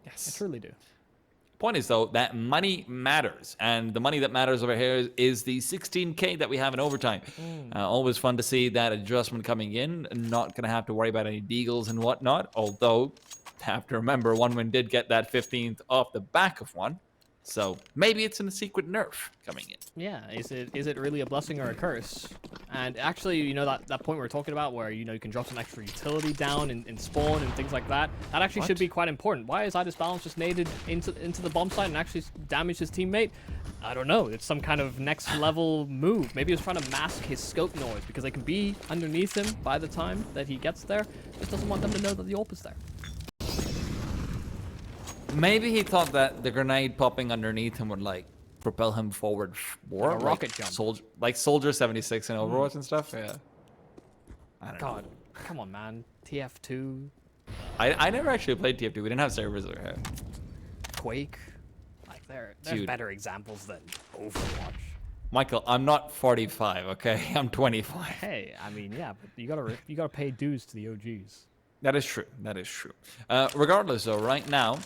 I Yes. truly do. Point is, though, that money matters. And the money that matters over here is the 16K that we have in overtime. Always fun to see that adjustment coming in. Not going to have to worry about any deagles and whatnot. Although, have to remember, OneWin did get that 15th off the back of one. So maybe it's in a secret nerf coming in. Yeah, is it really a blessing or a curse? And actually, you know, that point we were talking about where, you know, you can drop some extra utility down in spawn and things like that. That actually should be quite important. Why is Idis Balance just naded into the bomb site and actually damaged his teammate? I don't know. It's some kind of next level move. Maybe he was trying to mask his scope noise because they can be underneath him by the time that he gets there. Just doesn't want them to know that the AWP is there. Maybe he thought that the grenade popping underneath him would, like, propel him forward more. Like a rocket jump. Like Soldier 76 in Overwatch and stuff. Yeah. I don't know. God, come on, man. TF2, I never actually played TF2. We didn't have servers over here. Quake. Like, there's Dude. better examples than Overwatch. Michael, I'm not 45, okay? I'm 25. Hey, I mean, yeah, but you gotta pay dues to the OGs. That is true. That is true. Regardless, though, right now,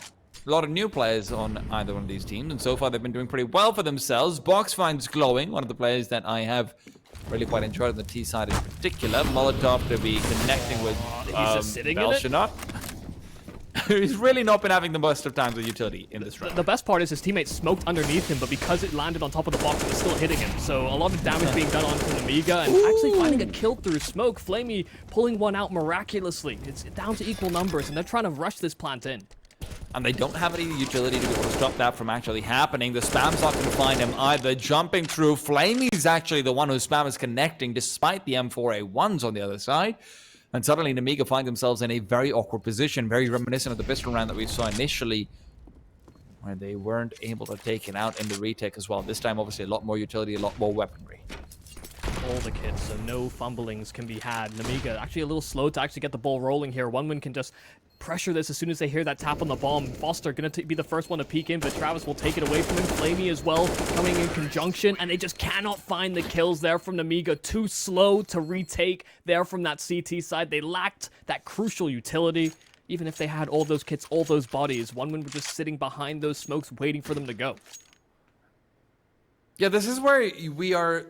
a lot of new players on either one of these teams, and so far they've been doing pretty well for themselves. Box finds Glowing, one of the players that I have really quite enjoyed on the T side in particular. Molotov to be connecting with He's just sitting in it? Belshonot. He's really not been having the most of times with utility in this round. The best part is his teammate smoked underneath him, but because it landed on top of the box, it was still hitting him. So a lot of damage being done onto Nemiga, and actually finding a kill through smoke. Flamey pulling one out miraculously. It's down to equal numbers, and they're trying to rush this plant in. And they don't have any utility to be able to stop that from actually happening. The spam's not going to find him either. Jumping through, Flamey's actually the one whose spam is connecting, despite the M4A1s on the other side. And suddenly, Nemiga find themselves in a very awkward position, very reminiscent of the pistol round that we saw initially, where they weren't able to take it out in the retake as well. This time, obviously, a lot more utility, a lot more weaponry. All the kits, so no fumblings can be had. Nemiga actually a little slow to actually get the ball rolling here. OneWin can just pressure this as soon as they hear that tap on the bomb. Foster gonna be the first one to peek in, but Travis will take it away from him. Flamey as well coming in conjunction, and they just cannot find the kills there from Nemiga. Too slow to retake there from that CT side. They lacked that crucial utility. Even if they had all those kits, all those bodies, OneWin was just sitting behind those smokes waiting for them to go. Yeah, this is where we are...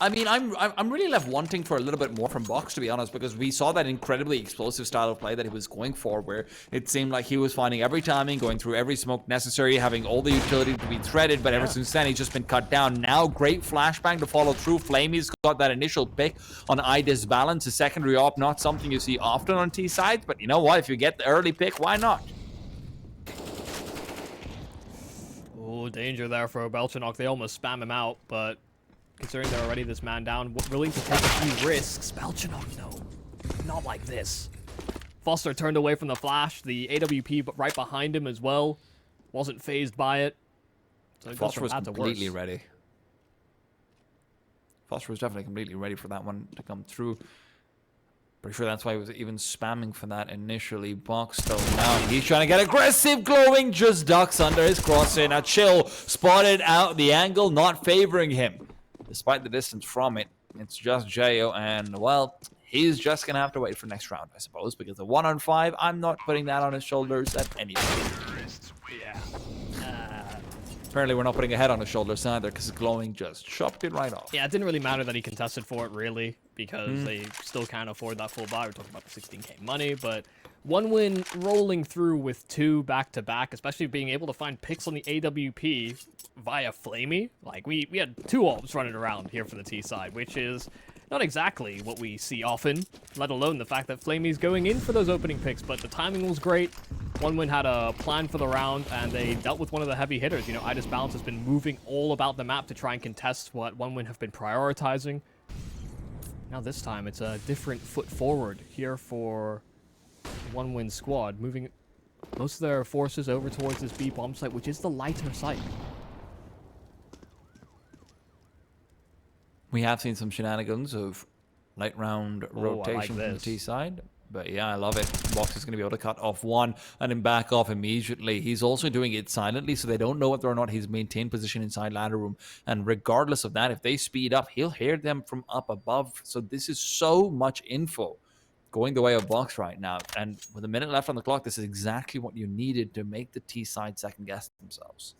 I mean, I'm really left wanting for a little bit more from Box, to be honest, because we saw that incredibly explosive style of play that he was going for, where it seemed like he was finding every timing, going through every smoke necessary, having all the utility to be threaded, but ever since then, he's just been cut down. Now, great flashbang to follow through. Flamey's got that initial pick on Idis Balance, a secondary op, not something you see often on T sides, but you know what? If you get the early pick, why not? Oh, danger there for Belchanock. They almost spam him out, but considering they're already this man down, willing to take a few risks. Belchanock, no. Not like this. Foster turned away from the flash. The AWP right behind him as well. Wasn't phased by it. So it goes Foster from was bad to completely worse. ready. Foster was definitely completely ready for that one to come through. Pretty sure that's why he was even spamming for that initially. Box though now he's trying to get aggressive. Glowing just ducks under his crosshair. Now Chill spotted out the angle, not favoring him. Despite the distance from it, it's just Jayo, and well, he's just gonna have to wait for next round, I suppose, because the 1-on-5, I'm not putting that on his shoulders at any point. Yeah. Apparently, we're not putting a head on his shoulders either, because Glowing just chopped it right off. Yeah, it didn't really matter that he contested for it, really, because they still can't afford that full buy. We're talking about the 16K money, but OneWin rolling through with two back-to-back, especially being able to find picks on the AWP via Flamey. Like, we had two AWPs running around here for the T side, which is not exactly what we see often, let alone the fact that Flamey's going in for those opening picks, but the timing was great. OneWin had a plan for the round, and they dealt with one of the heavy hitters. You know, Idis Balance has been moving all about the map to try and contest what OneWin have been prioritizing. Now this time, it's a different foot forward here for OneWin squad, moving most of their forces over towards this B bomb site, which is the lighter site. We have seen some shenanigans of late round rotation from the T side. But yeah, I love it. Box is going to be able to cut off one and then back off immediately. He's also doing it silently, so they don't know whether or not he's maintained position inside ladder room. And regardless of that, if they speed up, he'll hear them from up above. So this is so much info going the way of Box right now. And with a minute left on the clock, this is exactly what you needed to make the T side second guess themselves.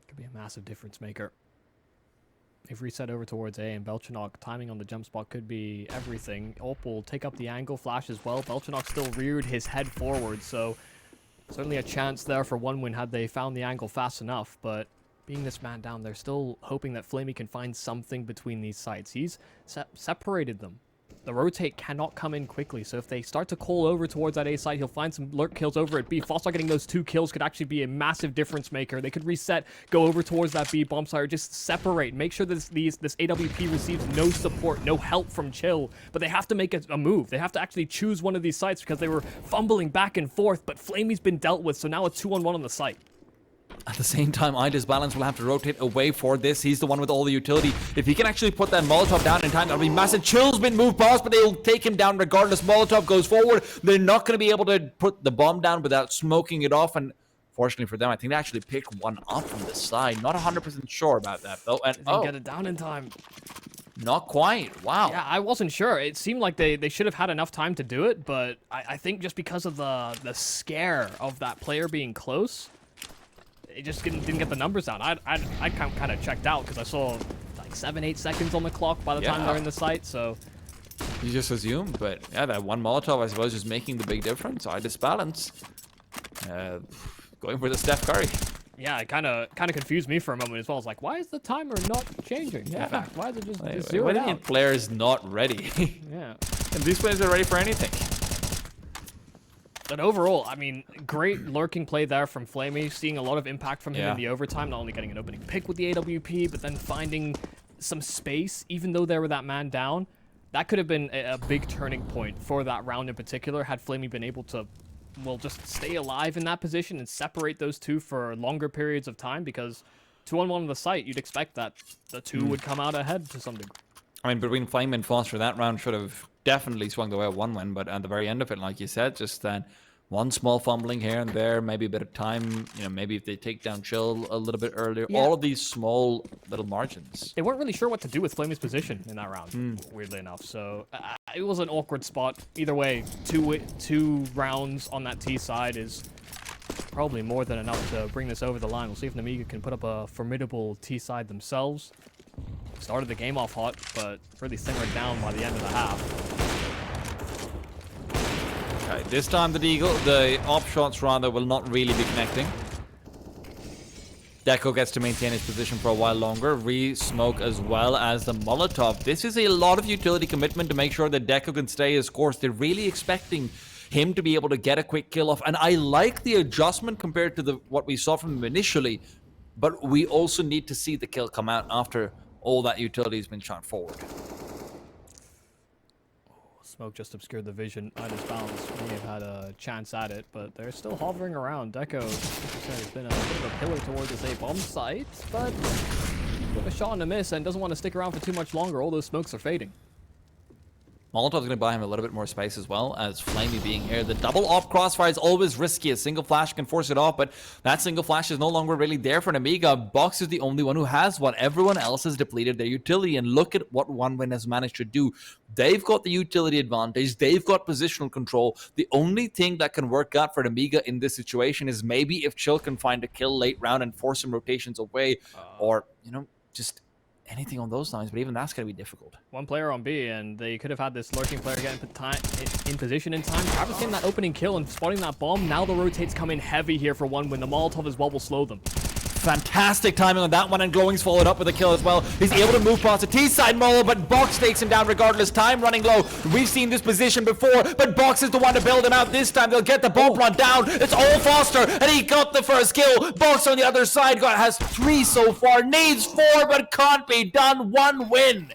Could be a massive difference maker. They've reset over towards A, and Belchanok timing on the jump spot could be everything. Orp will take up the angle, flash as well. Belchanok still reared his head forward, so certainly a chance there for one win had they found the angle fast enough, but being this man down, they're still hoping that Flamey can find something between these sites. He's separated them. The rotate cannot come in quickly, so if they start to call over towards that A site, he'll find some lurk kills over at B. Foster getting those 2 kills could actually be a massive difference maker. They could reset, go over towards that B bomb site, or just separate, make sure that this AWP receives no support, no help from Chill, but they have to make a move. They have to actually choose one of these sites because they were fumbling back and forth, but Flamey's been dealt with, so now a 2-on-1 on the site. At the same time, Balance will have to rotate away for this. He's the one with all the utility. If he can actually put that Molotov down in time, that'll be massive. Chill's been moved past, but they'll take him down regardless. Molotov goes forward. They're not going to be able to put the bomb down without smoking it off. And fortunately for them, I think they actually picked one up from the side. Not 100% sure about that, though. And Didn't get it down in time. Not quite. Wow. Yeah, I wasn't sure. It seemed like they should have had enough time to do it, but I think just because of the scare of that player being close, it just didn't get the numbers down. I kind of checked out because I saw like 7-8 seconds on the clock by the time they're in the site, so... You just assumed, but yeah, that one Molotov, I suppose, is making the big difference. Balance. Going for the Steph Curry. Yeah, it kind of confused me for a moment as well. I was like, why is the timer not changing? Yeah. In fact, why is it just Why zeroed do you mean out? players not ready? Yeah. And these players are ready for anything. But overall, I mean, great lurking play there from Flamey, seeing a lot of impact from him Yeah. in the overtime, not only getting an opening pick with the AWP, but then finding some space, even though they were that man down. That could have been a big turning point for that round in particular, had Flamey been able to, well, just stay alive in that position and separate those two for longer periods of time, because 2-on-1 on the site, you'd expect that the two would come out ahead to some degree. I mean, between Flame and Foster, that round should have definitely swung the way of one win, but at the very end of it, like you said, just that one small fumbling here and there, maybe a bit of time, maybe if they take down Chill a little bit earlier, all of these small little margins. They weren't really sure what to do with Flamey's position in that round, weirdly enough, so it was an awkward spot. Either way, two rounds on that T side is probably more than enough to bring this over the line. We'll see if Nemiga can put up a formidable T side themselves. Started the game off hot, but really simmered down by the end of the half. Okay, this time the op shots rather will not really be connecting. Deco gets to maintain his position for a while longer. Re-smoke as well as the Molotov. This is a lot of utility commitment to make sure that Deco can stay his course. They're really expecting him to be able to get a quick kill off. And I like the adjustment compared to what we saw from him initially. But we also need to see the kill come out after all that utility has been shot forward. Smoke just obscured the vision. Balance may have had a chance at it, but they're still hovering around. Deco, as you said, has been a bit of a pillar towards this A bomb site, but with a shot and a miss and doesn't want to stick around for too much longer. All those smokes are fading. Molotov's going to buy him a little bit more space as well, as Flamey being here. The double op crossfire is always risky. A single flash can force it off, but that single flash is no longer really there for Nemiga. Box is the only one who has one. Everyone else has depleted their utility, and look at what OneWin has managed to do. They've got the utility advantage. They've got positional control. The only thing that can work out for Nemiga in this situation is maybe if Chill can find a kill late round and force some rotations away, or, just anything on those lines, but even that's going to be difficult. One player on B, and they could have had this lurking player get in position in time. Travis getting that opening kill and spotting that bomb. Now the rotates come in heavy here for OneWin. The Molotov as well will slow them. Fantastic timing on that one, and Glowing's followed up with a kill as well. He's able to move past the T-side Molo, but Box takes him down regardless. Time running low. We've seen this position before, but Box is the one to build him out this time. They'll get the bomb run down. It's all Foster, and he got the first kill. Box on the other side has 3 so far. Needs 4, but can't be done. OneWin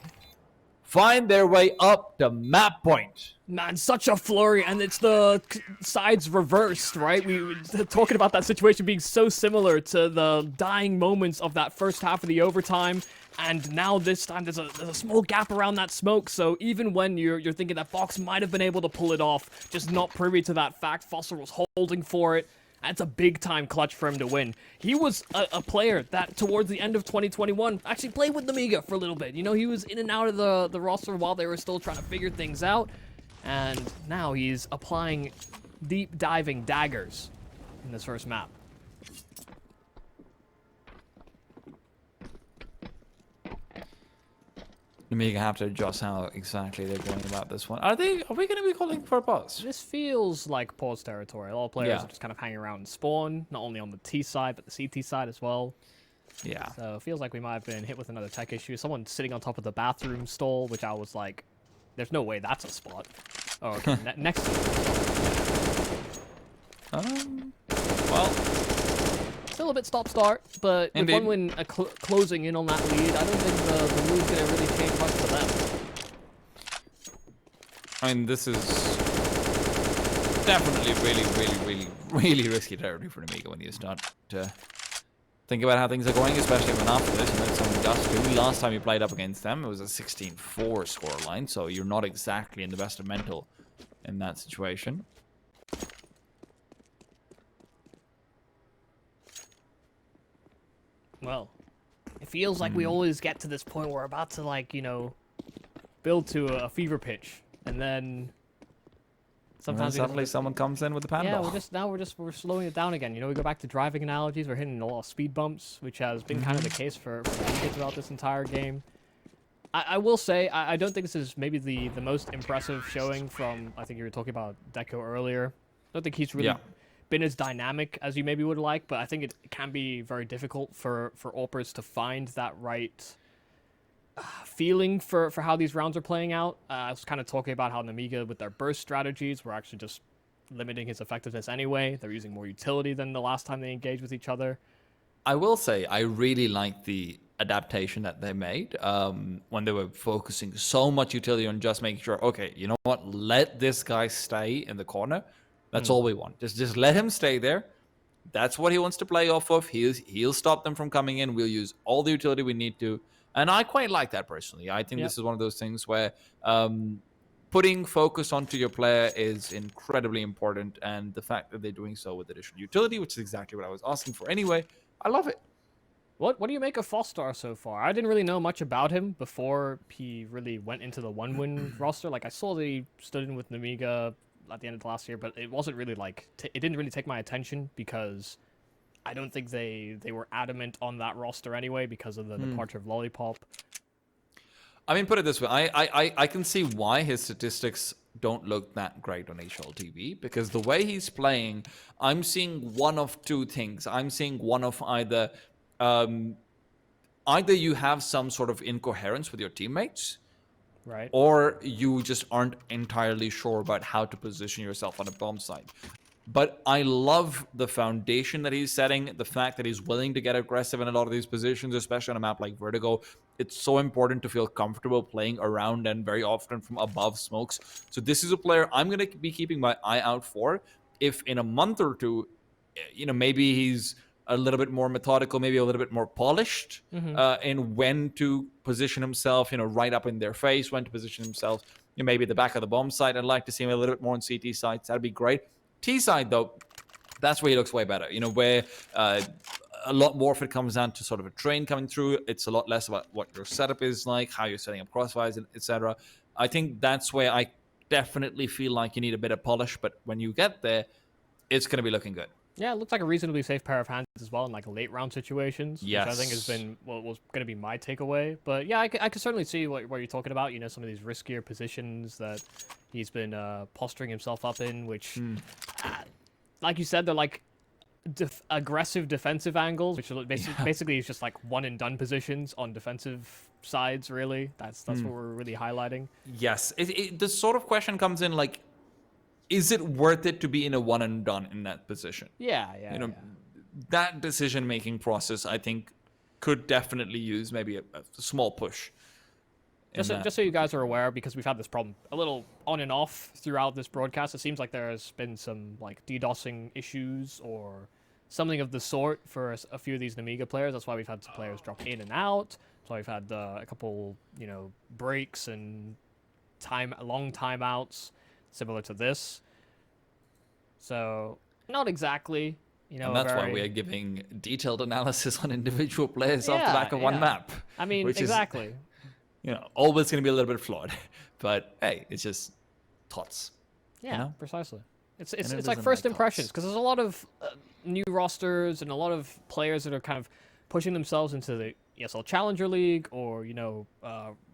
find their way up to map point. Man, such a flurry, and it's the sides reversed, right? We were talking about that situation being so similar to the dying moments of that first half of the overtime. And now this time there's a small gap around that smoke, so even when you're thinking that Fox might have been able to pull it off, just not privy to that fact, Foster was holding for it. And it's a big-time clutch for him to win. He was a player that, towards the end of 2021, actually played with Nemiga for a little bit. You know, he was in and out of the roster while they were still trying to figure things out. And now he's applying deep-diving daggers in this first map. Nemiga have to adjust how exactly they're going about this one. Are we going to be calling for a pause? This feels like pause territory. A lot of players are just kind of hanging around and spawn, not only on the T side, but the CT side as well. Yeah. So it feels like we might have been hit with another tech issue. Someone sitting on top of the bathroom stall, which I was like, there's no way that's a spot. Oh, okay. Next. Well, still a bit stop-start, but indeed. with one win closing in on that lead, I don't think the lead's going to really change much for them. I mean, this is definitely really risky territory for Nemiga when you start to think about how things are going, especially when after this, you know, some dust too. Last time you played up against them, it was a 16-4 scoreline, so you're not exactly in the best of mental in that situation. Well, it feels like we always get to this point where we're about to, like, you know, build to a fever pitch, and then sometimes suddenly someone comes in with the panda. Yeah, we're slowing it down again. You know, we go back to driving analogies. We're hitting a lot of speed bumps, which has been kind of the case for Nemiga throughout this entire game. I will say, I don't think this is maybe the most impressive showing from, I think you were talking about Deco earlier. I don't think he's really been as dynamic as you maybe would like, but I think it can be very difficult for AWPers to find that right feeling for how these rounds are playing out. I was kind of talking about how Nemiga, with their burst strategies, were actually just limiting his effectiveness anyway. They're using more utility than the last time they engaged with each other. I will say, I really like the adaptation that they made when they were focusing so much utility on just making sure, okay, you know what, let this guy stay in the corner. That's all we want. Just let him stay there. That's what he wants to play off of. He'll stop them from coming in. We'll use all the utility we need to. And I quite like that personally. I think this is one of those things where putting focus onto your player is incredibly important. And the fact that they're doing so with additional utility, which is exactly what I was asking for anyway, I love it. What do you make of Fostar so far? I didn't really know much about him before he really went into the one-win roster. Like, I saw that he stood in with Nemiga at the end of last year, but it wasn't really like it didn't really take my attention because I don't think they were adamant on that roster anyway because of the departure of Lollipop. I mean, put it this way, I can see why his statistics don't look that great on HL TV, because the way he's playing, I'm seeing one of two things. I'm seeing one of either you have some sort of incoherence with your teammates, right, or you just aren't entirely sure about how to position yourself on a bomb site. But I love the foundation that he's setting, the fact that he's willing to get aggressive in a lot of these positions, especially on a map like Vertigo. It's so important to feel comfortable playing around and very often from above smokes. So this is a player I'm going to be keeping my eye out for. If in a month or two, you know, maybe he's a little bit more methodical, maybe a little bit more polished in when to position himself, you know, right up in their face, when to position himself, you know, maybe at the back of the bomb site. I'd like to see him a little bit more on CT sites. That'd be great. T side, though, that's where he looks way better. You know, where a lot more if it comes down to sort of a train coming through. It's a lot less about what your setup is like, how you're setting up crossfires, etc. I think that's where I definitely feel like you need a bit of polish. But when you get there, it's going to be looking good. Yeah, it looks like a reasonably safe pair of hands as well in like late round situations, Yes. which I think has been was going to be my takeaway. But yeah, I can certainly see what you're talking about. You know, some of these riskier positions that he's been posturing himself up in, which, like you said, they're like aggressive defensive angles, which are basically is just like one and done positions on defensive sides. Really, that's what we're really highlighting. Yes, the sort of question comes in like, is it worth it to be in a one and done in that position? Yeah. You know, that decision-making process, I think, could definitely use maybe a small push. Just so you guys are aware, because we've had this problem a little on and off throughout this broadcast, it seems like there's been some like DDoSing issues or something of the sort for a few of these Nemiga players. That's why we've had some players drop in and out. So we've had a couple, you know, breaks and long timeouts, similar to this. So not exactly, you know, And a that's why very we are giving detailed analysis on individual players off the yeah, back of one yeah. map. I mean, Which exactly. is, always going to be a little bit flawed. But hey, it's just thoughts, Yeah, precisely. And it It's like doesn't first like impressions thoughts. because there's a lot of new rosters and a lot of players that are kind of pushing themselves into the ESL Challenger League or you know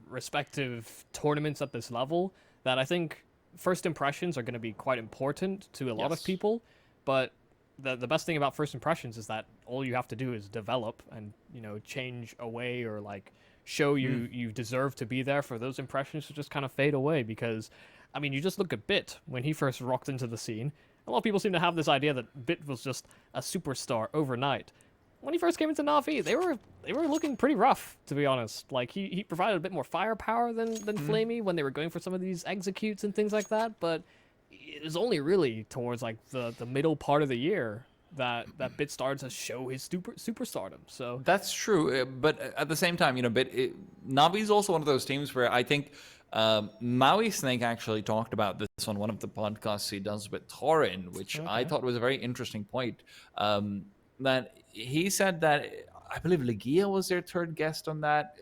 respective tournaments at this level that I think first impressions are going to be quite important to a lot of Yes. people. But the best thing about first impressions is that all you have to do is develop and you know change away or like show you deserve to be there for those impressions to just kind of fade away because I mean you just look at Bit when he first rocked into the scene. A lot of people seem to have this idea that Bit was just a superstar overnight. When he first came into Na'Vi, they were looking pretty rough, to be honest. Like he provided a bit more firepower than Flamey when they were going for some of these executes and things like that, but it was only really towards like the middle part of the year that Bit started to show his superstardom. So That's true, but at the same time, Navi is also one of those teams where I think Maui Snake actually talked about this on one of the podcasts he does with Torin, which I okay. thought was a very interesting point. That he said that I believe Legia was their third guest on that,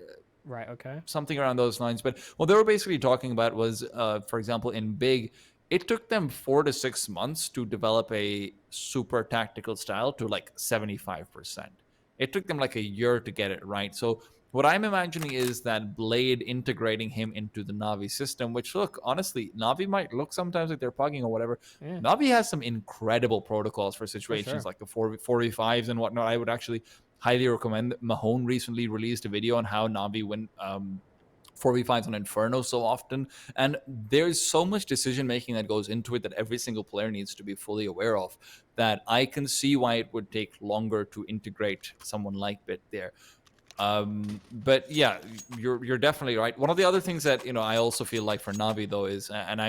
Right, okay. something around those lines. But what they were basically talking about was, for example, in Big, it took them 4 to 6 months to develop a super tactical style to like 75%. It took them like a year to get it right. So what I'm imagining is that Blade integrating him into the Navi system, which look, honestly, Navi might look sometimes like they're pugging or whatever. Yeah, Navi has some incredible protocols for for situations sure. like the 4v5s and whatnot. I would actually highly recommend. Mahone recently released a video on how Navi win 4v5s on Inferno so often. And there's so much decision making that goes into it that every single player needs to be fully aware of, that I can see why it would take longer to integrate someone like Bit there. But yeah, you're definitely right. One of the other things that I also feel like for Navi though is, and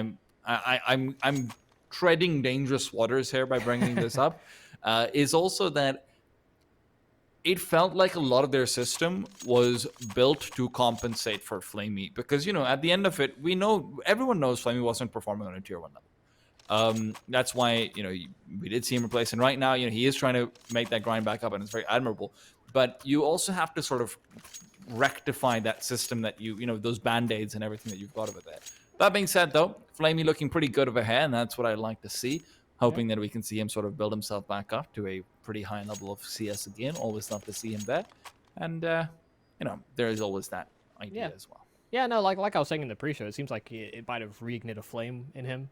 I'm treading dangerous waters here by bringing this up, is also that it felt like a lot of their system was built to compensate for Flamey, because at the end of it, everyone knows Flamey wasn't performing on a tier 1 level. That's why we did see him replace, and right now he is trying to make that grind back up, and it's very admirable. But you also have to sort of rectify that system that those band-aids and everything that you've got over there. That being said, though, Flamey looking pretty good over here, and that's what I'd like to see. Hoping that we can see him sort of build himself back up to a pretty high level of CS again. Always love to see him there. And, there is always that idea Yeah. as well. Yeah, no, like I was saying in the pre-show, it seems like it might have reignited a flame in him.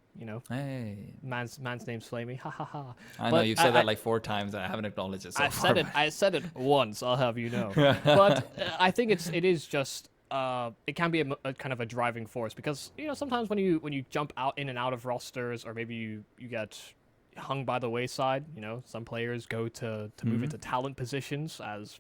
Hey, Man's name's Flamey. Ha ha ha. I know But you've said that like 4 times, and I haven't acknowledged it so I far. said it. I said it once. I'll have you know. But I think it is just it can be a kind of a driving force because sometimes when you jump out in and out of rosters or maybe you get hung by the wayside, some players go to move into talent positions as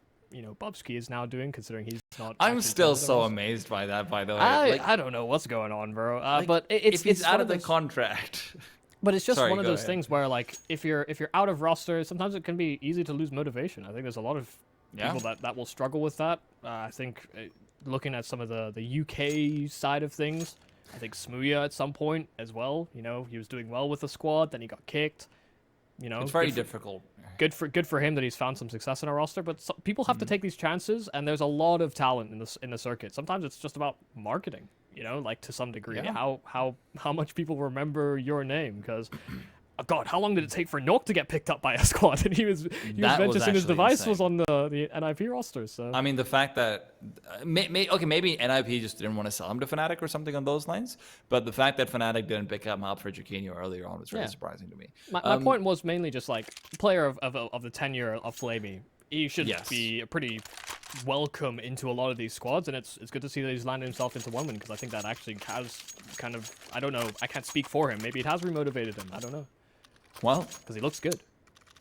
Bubsky is now doing, considering he's not. I'm actually still part of the so roster. amazed by that, by the way. I don't know what's going on, bro. But if he's it's out one of the those, contract. but it's just Sorry, one of go those ahead. things where like if you're out of roster, sometimes it can be easy to lose motivation. I think there's a lot of Yeah. people that will struggle with that. I think looking at some of the UK side of things, I think Smooya at some point as well. He was doing well with the squad, then he got kicked. It's very difficult. Good for him that he's found some success in our roster, but people have to take these chances, and there's a lot of talent in the circuit. Sometimes it's just about marketing, like to some degree, Yeah. how much people remember your name, because. Oh God, how long did it take for Nok to get picked up by a squad? And he was That was mentioning his actually device insane. was on the NIP roster. So I mean, the fact that maybe NIP just didn't want to sell him to Fnatic or something on those lines, but the fact that Fnatic didn't pick up Malp for Jukinho earlier on was really Yeah. surprising to me. my point was mainly just like player of the tenure of Flamey. He should Yes. be pretty welcome into a lot of these squads, and it's good to see that he's landed himself into one win because I think that actually has kind of, I don't know, I can't speak for him. Maybe it has remotivated him. I don't know, Well, because he looks good.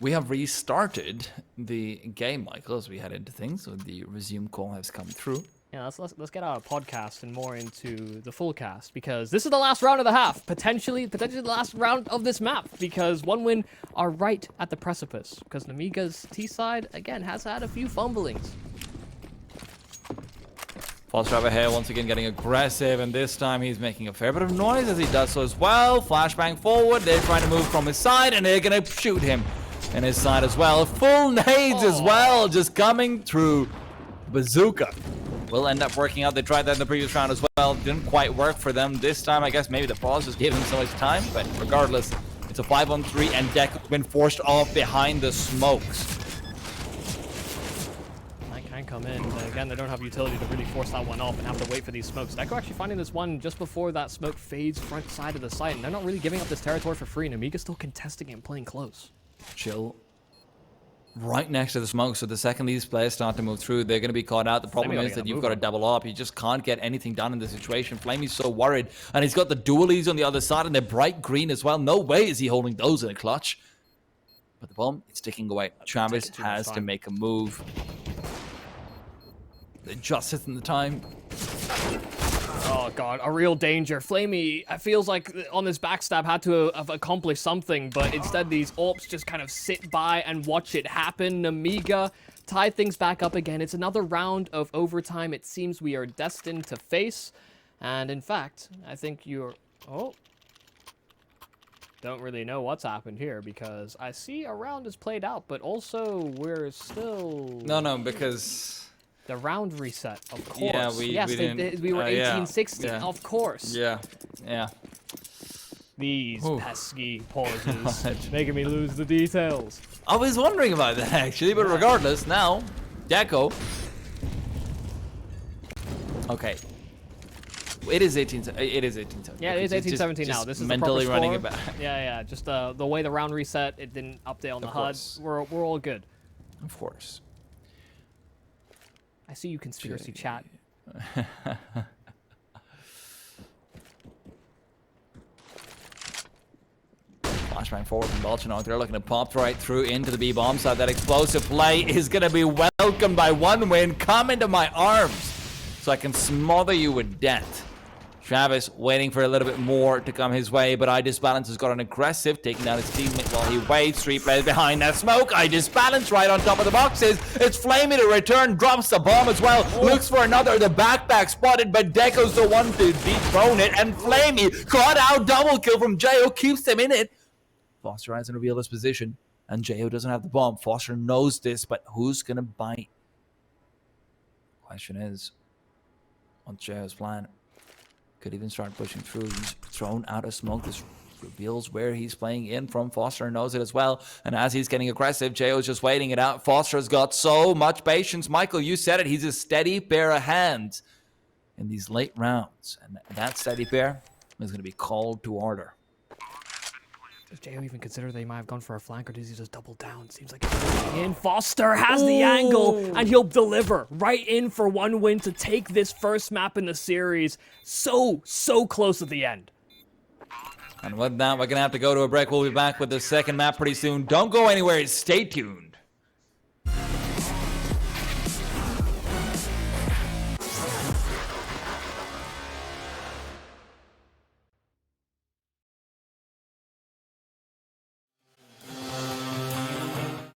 we have restarted the game, Michael, as we head into things. So the resume call has come through. Yeah, let's get out of podcast and more into the full cast, because this is the last round of the half, potentially the last round of this map, because one win are right at the precipice, because Nemiga's T side again has had a few fumblings. Foster over here once again getting aggressive, and this time he's making a fair bit of noise as he does so as well. Flashbang forward, they're trying to move from his side, and they're gonna shoot him in his side as well. Full nades as well, just coming through. Bazooka will end up working out. They tried that in the previous round as well. Didn't quite work for them this time. I guess maybe the pause just gave them so much time, but regardless, it's a 5-on-3, and Deco's been forced off behind the smokes. Can come in, but again, they don't have utility to really force that one off and have to wait for these smokes. Deco actually finding this one just before that smoke fades front side of the site, and they're not really giving up this territory for free. Nemiga's still contesting it and playing close. Chill. Right next to the smoke, so the second these players start to move through, they're going to be caught out. The problem is that you've got to double up. You just can't get anything done in this situation. Flamey's so worried, and he's got the dualies on the other side, and they're bright green as well. No way is he holding those in a clutch. But the bomb, it's ticking away. Travis has to make a move. They're just hitting the time. Oh god, a real danger. Flamey, it feels like on this backstab had to have accomplished something, but instead these AWPs just kind of sit by and watch it happen. Nemiga tie things back up again. It's another round of overtime it seems we are destined to face. And in fact, I think you're... Oh. Don't really know what's happened here because I see a round is played out, but also we're still... No, because... The round reset, of course. Yeah, we were 1860, yeah. of course. Yeah. These pesky pauses making me lose the details. I was wondering about that actually, but regardless, now Deco. Okay. It is 18. It is 18. Yeah, it is 1817 now. This is mentally the proper running score. it back. Yeah. Just the way the round reset, it didn't update on the HUD. We're all good. Of course. I see you conspiracy chat. Flashbang forward from Bolchanok. They're looking to pop right through into the B-bomb side. That explosive play is going to be welcomed by one win. Come into my arms so I can smother you with death. Travis waiting for a little bit more to come his way, but iDisbalance has got an aggressive, taking down his teammate while he waits. 3 players behind that smoke. iDisbalance right on top of the boxes. It's Flamey to return, drops the bomb as well. Looks for another, the backpack spotted, but Deco's the one to dethrone it, and Flamey caught out, double kill from Jo, keeps them in it. Foster has in a realist position, and Jo doesn't have the bomb. Foster knows this, but who's gonna bite? Question is, what's Jo's plan? Could even start pushing through. He's thrown out of smoke. This reveals where he's playing in from. Foster knows it as well. And as he's getting aggressive, Jo's just waiting it out. Foster's got so much patience. Michael, you said it. He's a steady pair of hands in these late rounds. And that steady pair is going to be called to order. Does Jo even consider they might have gone for a flank, or does he just double down? Seems like he's in. Foster has the angle, and he'll deliver right in for one win to take this first map in the series. So close at the end. And with that, we're going to have to go to a break. We'll be back with the second map pretty soon. Don't go anywhere. Stay tuned.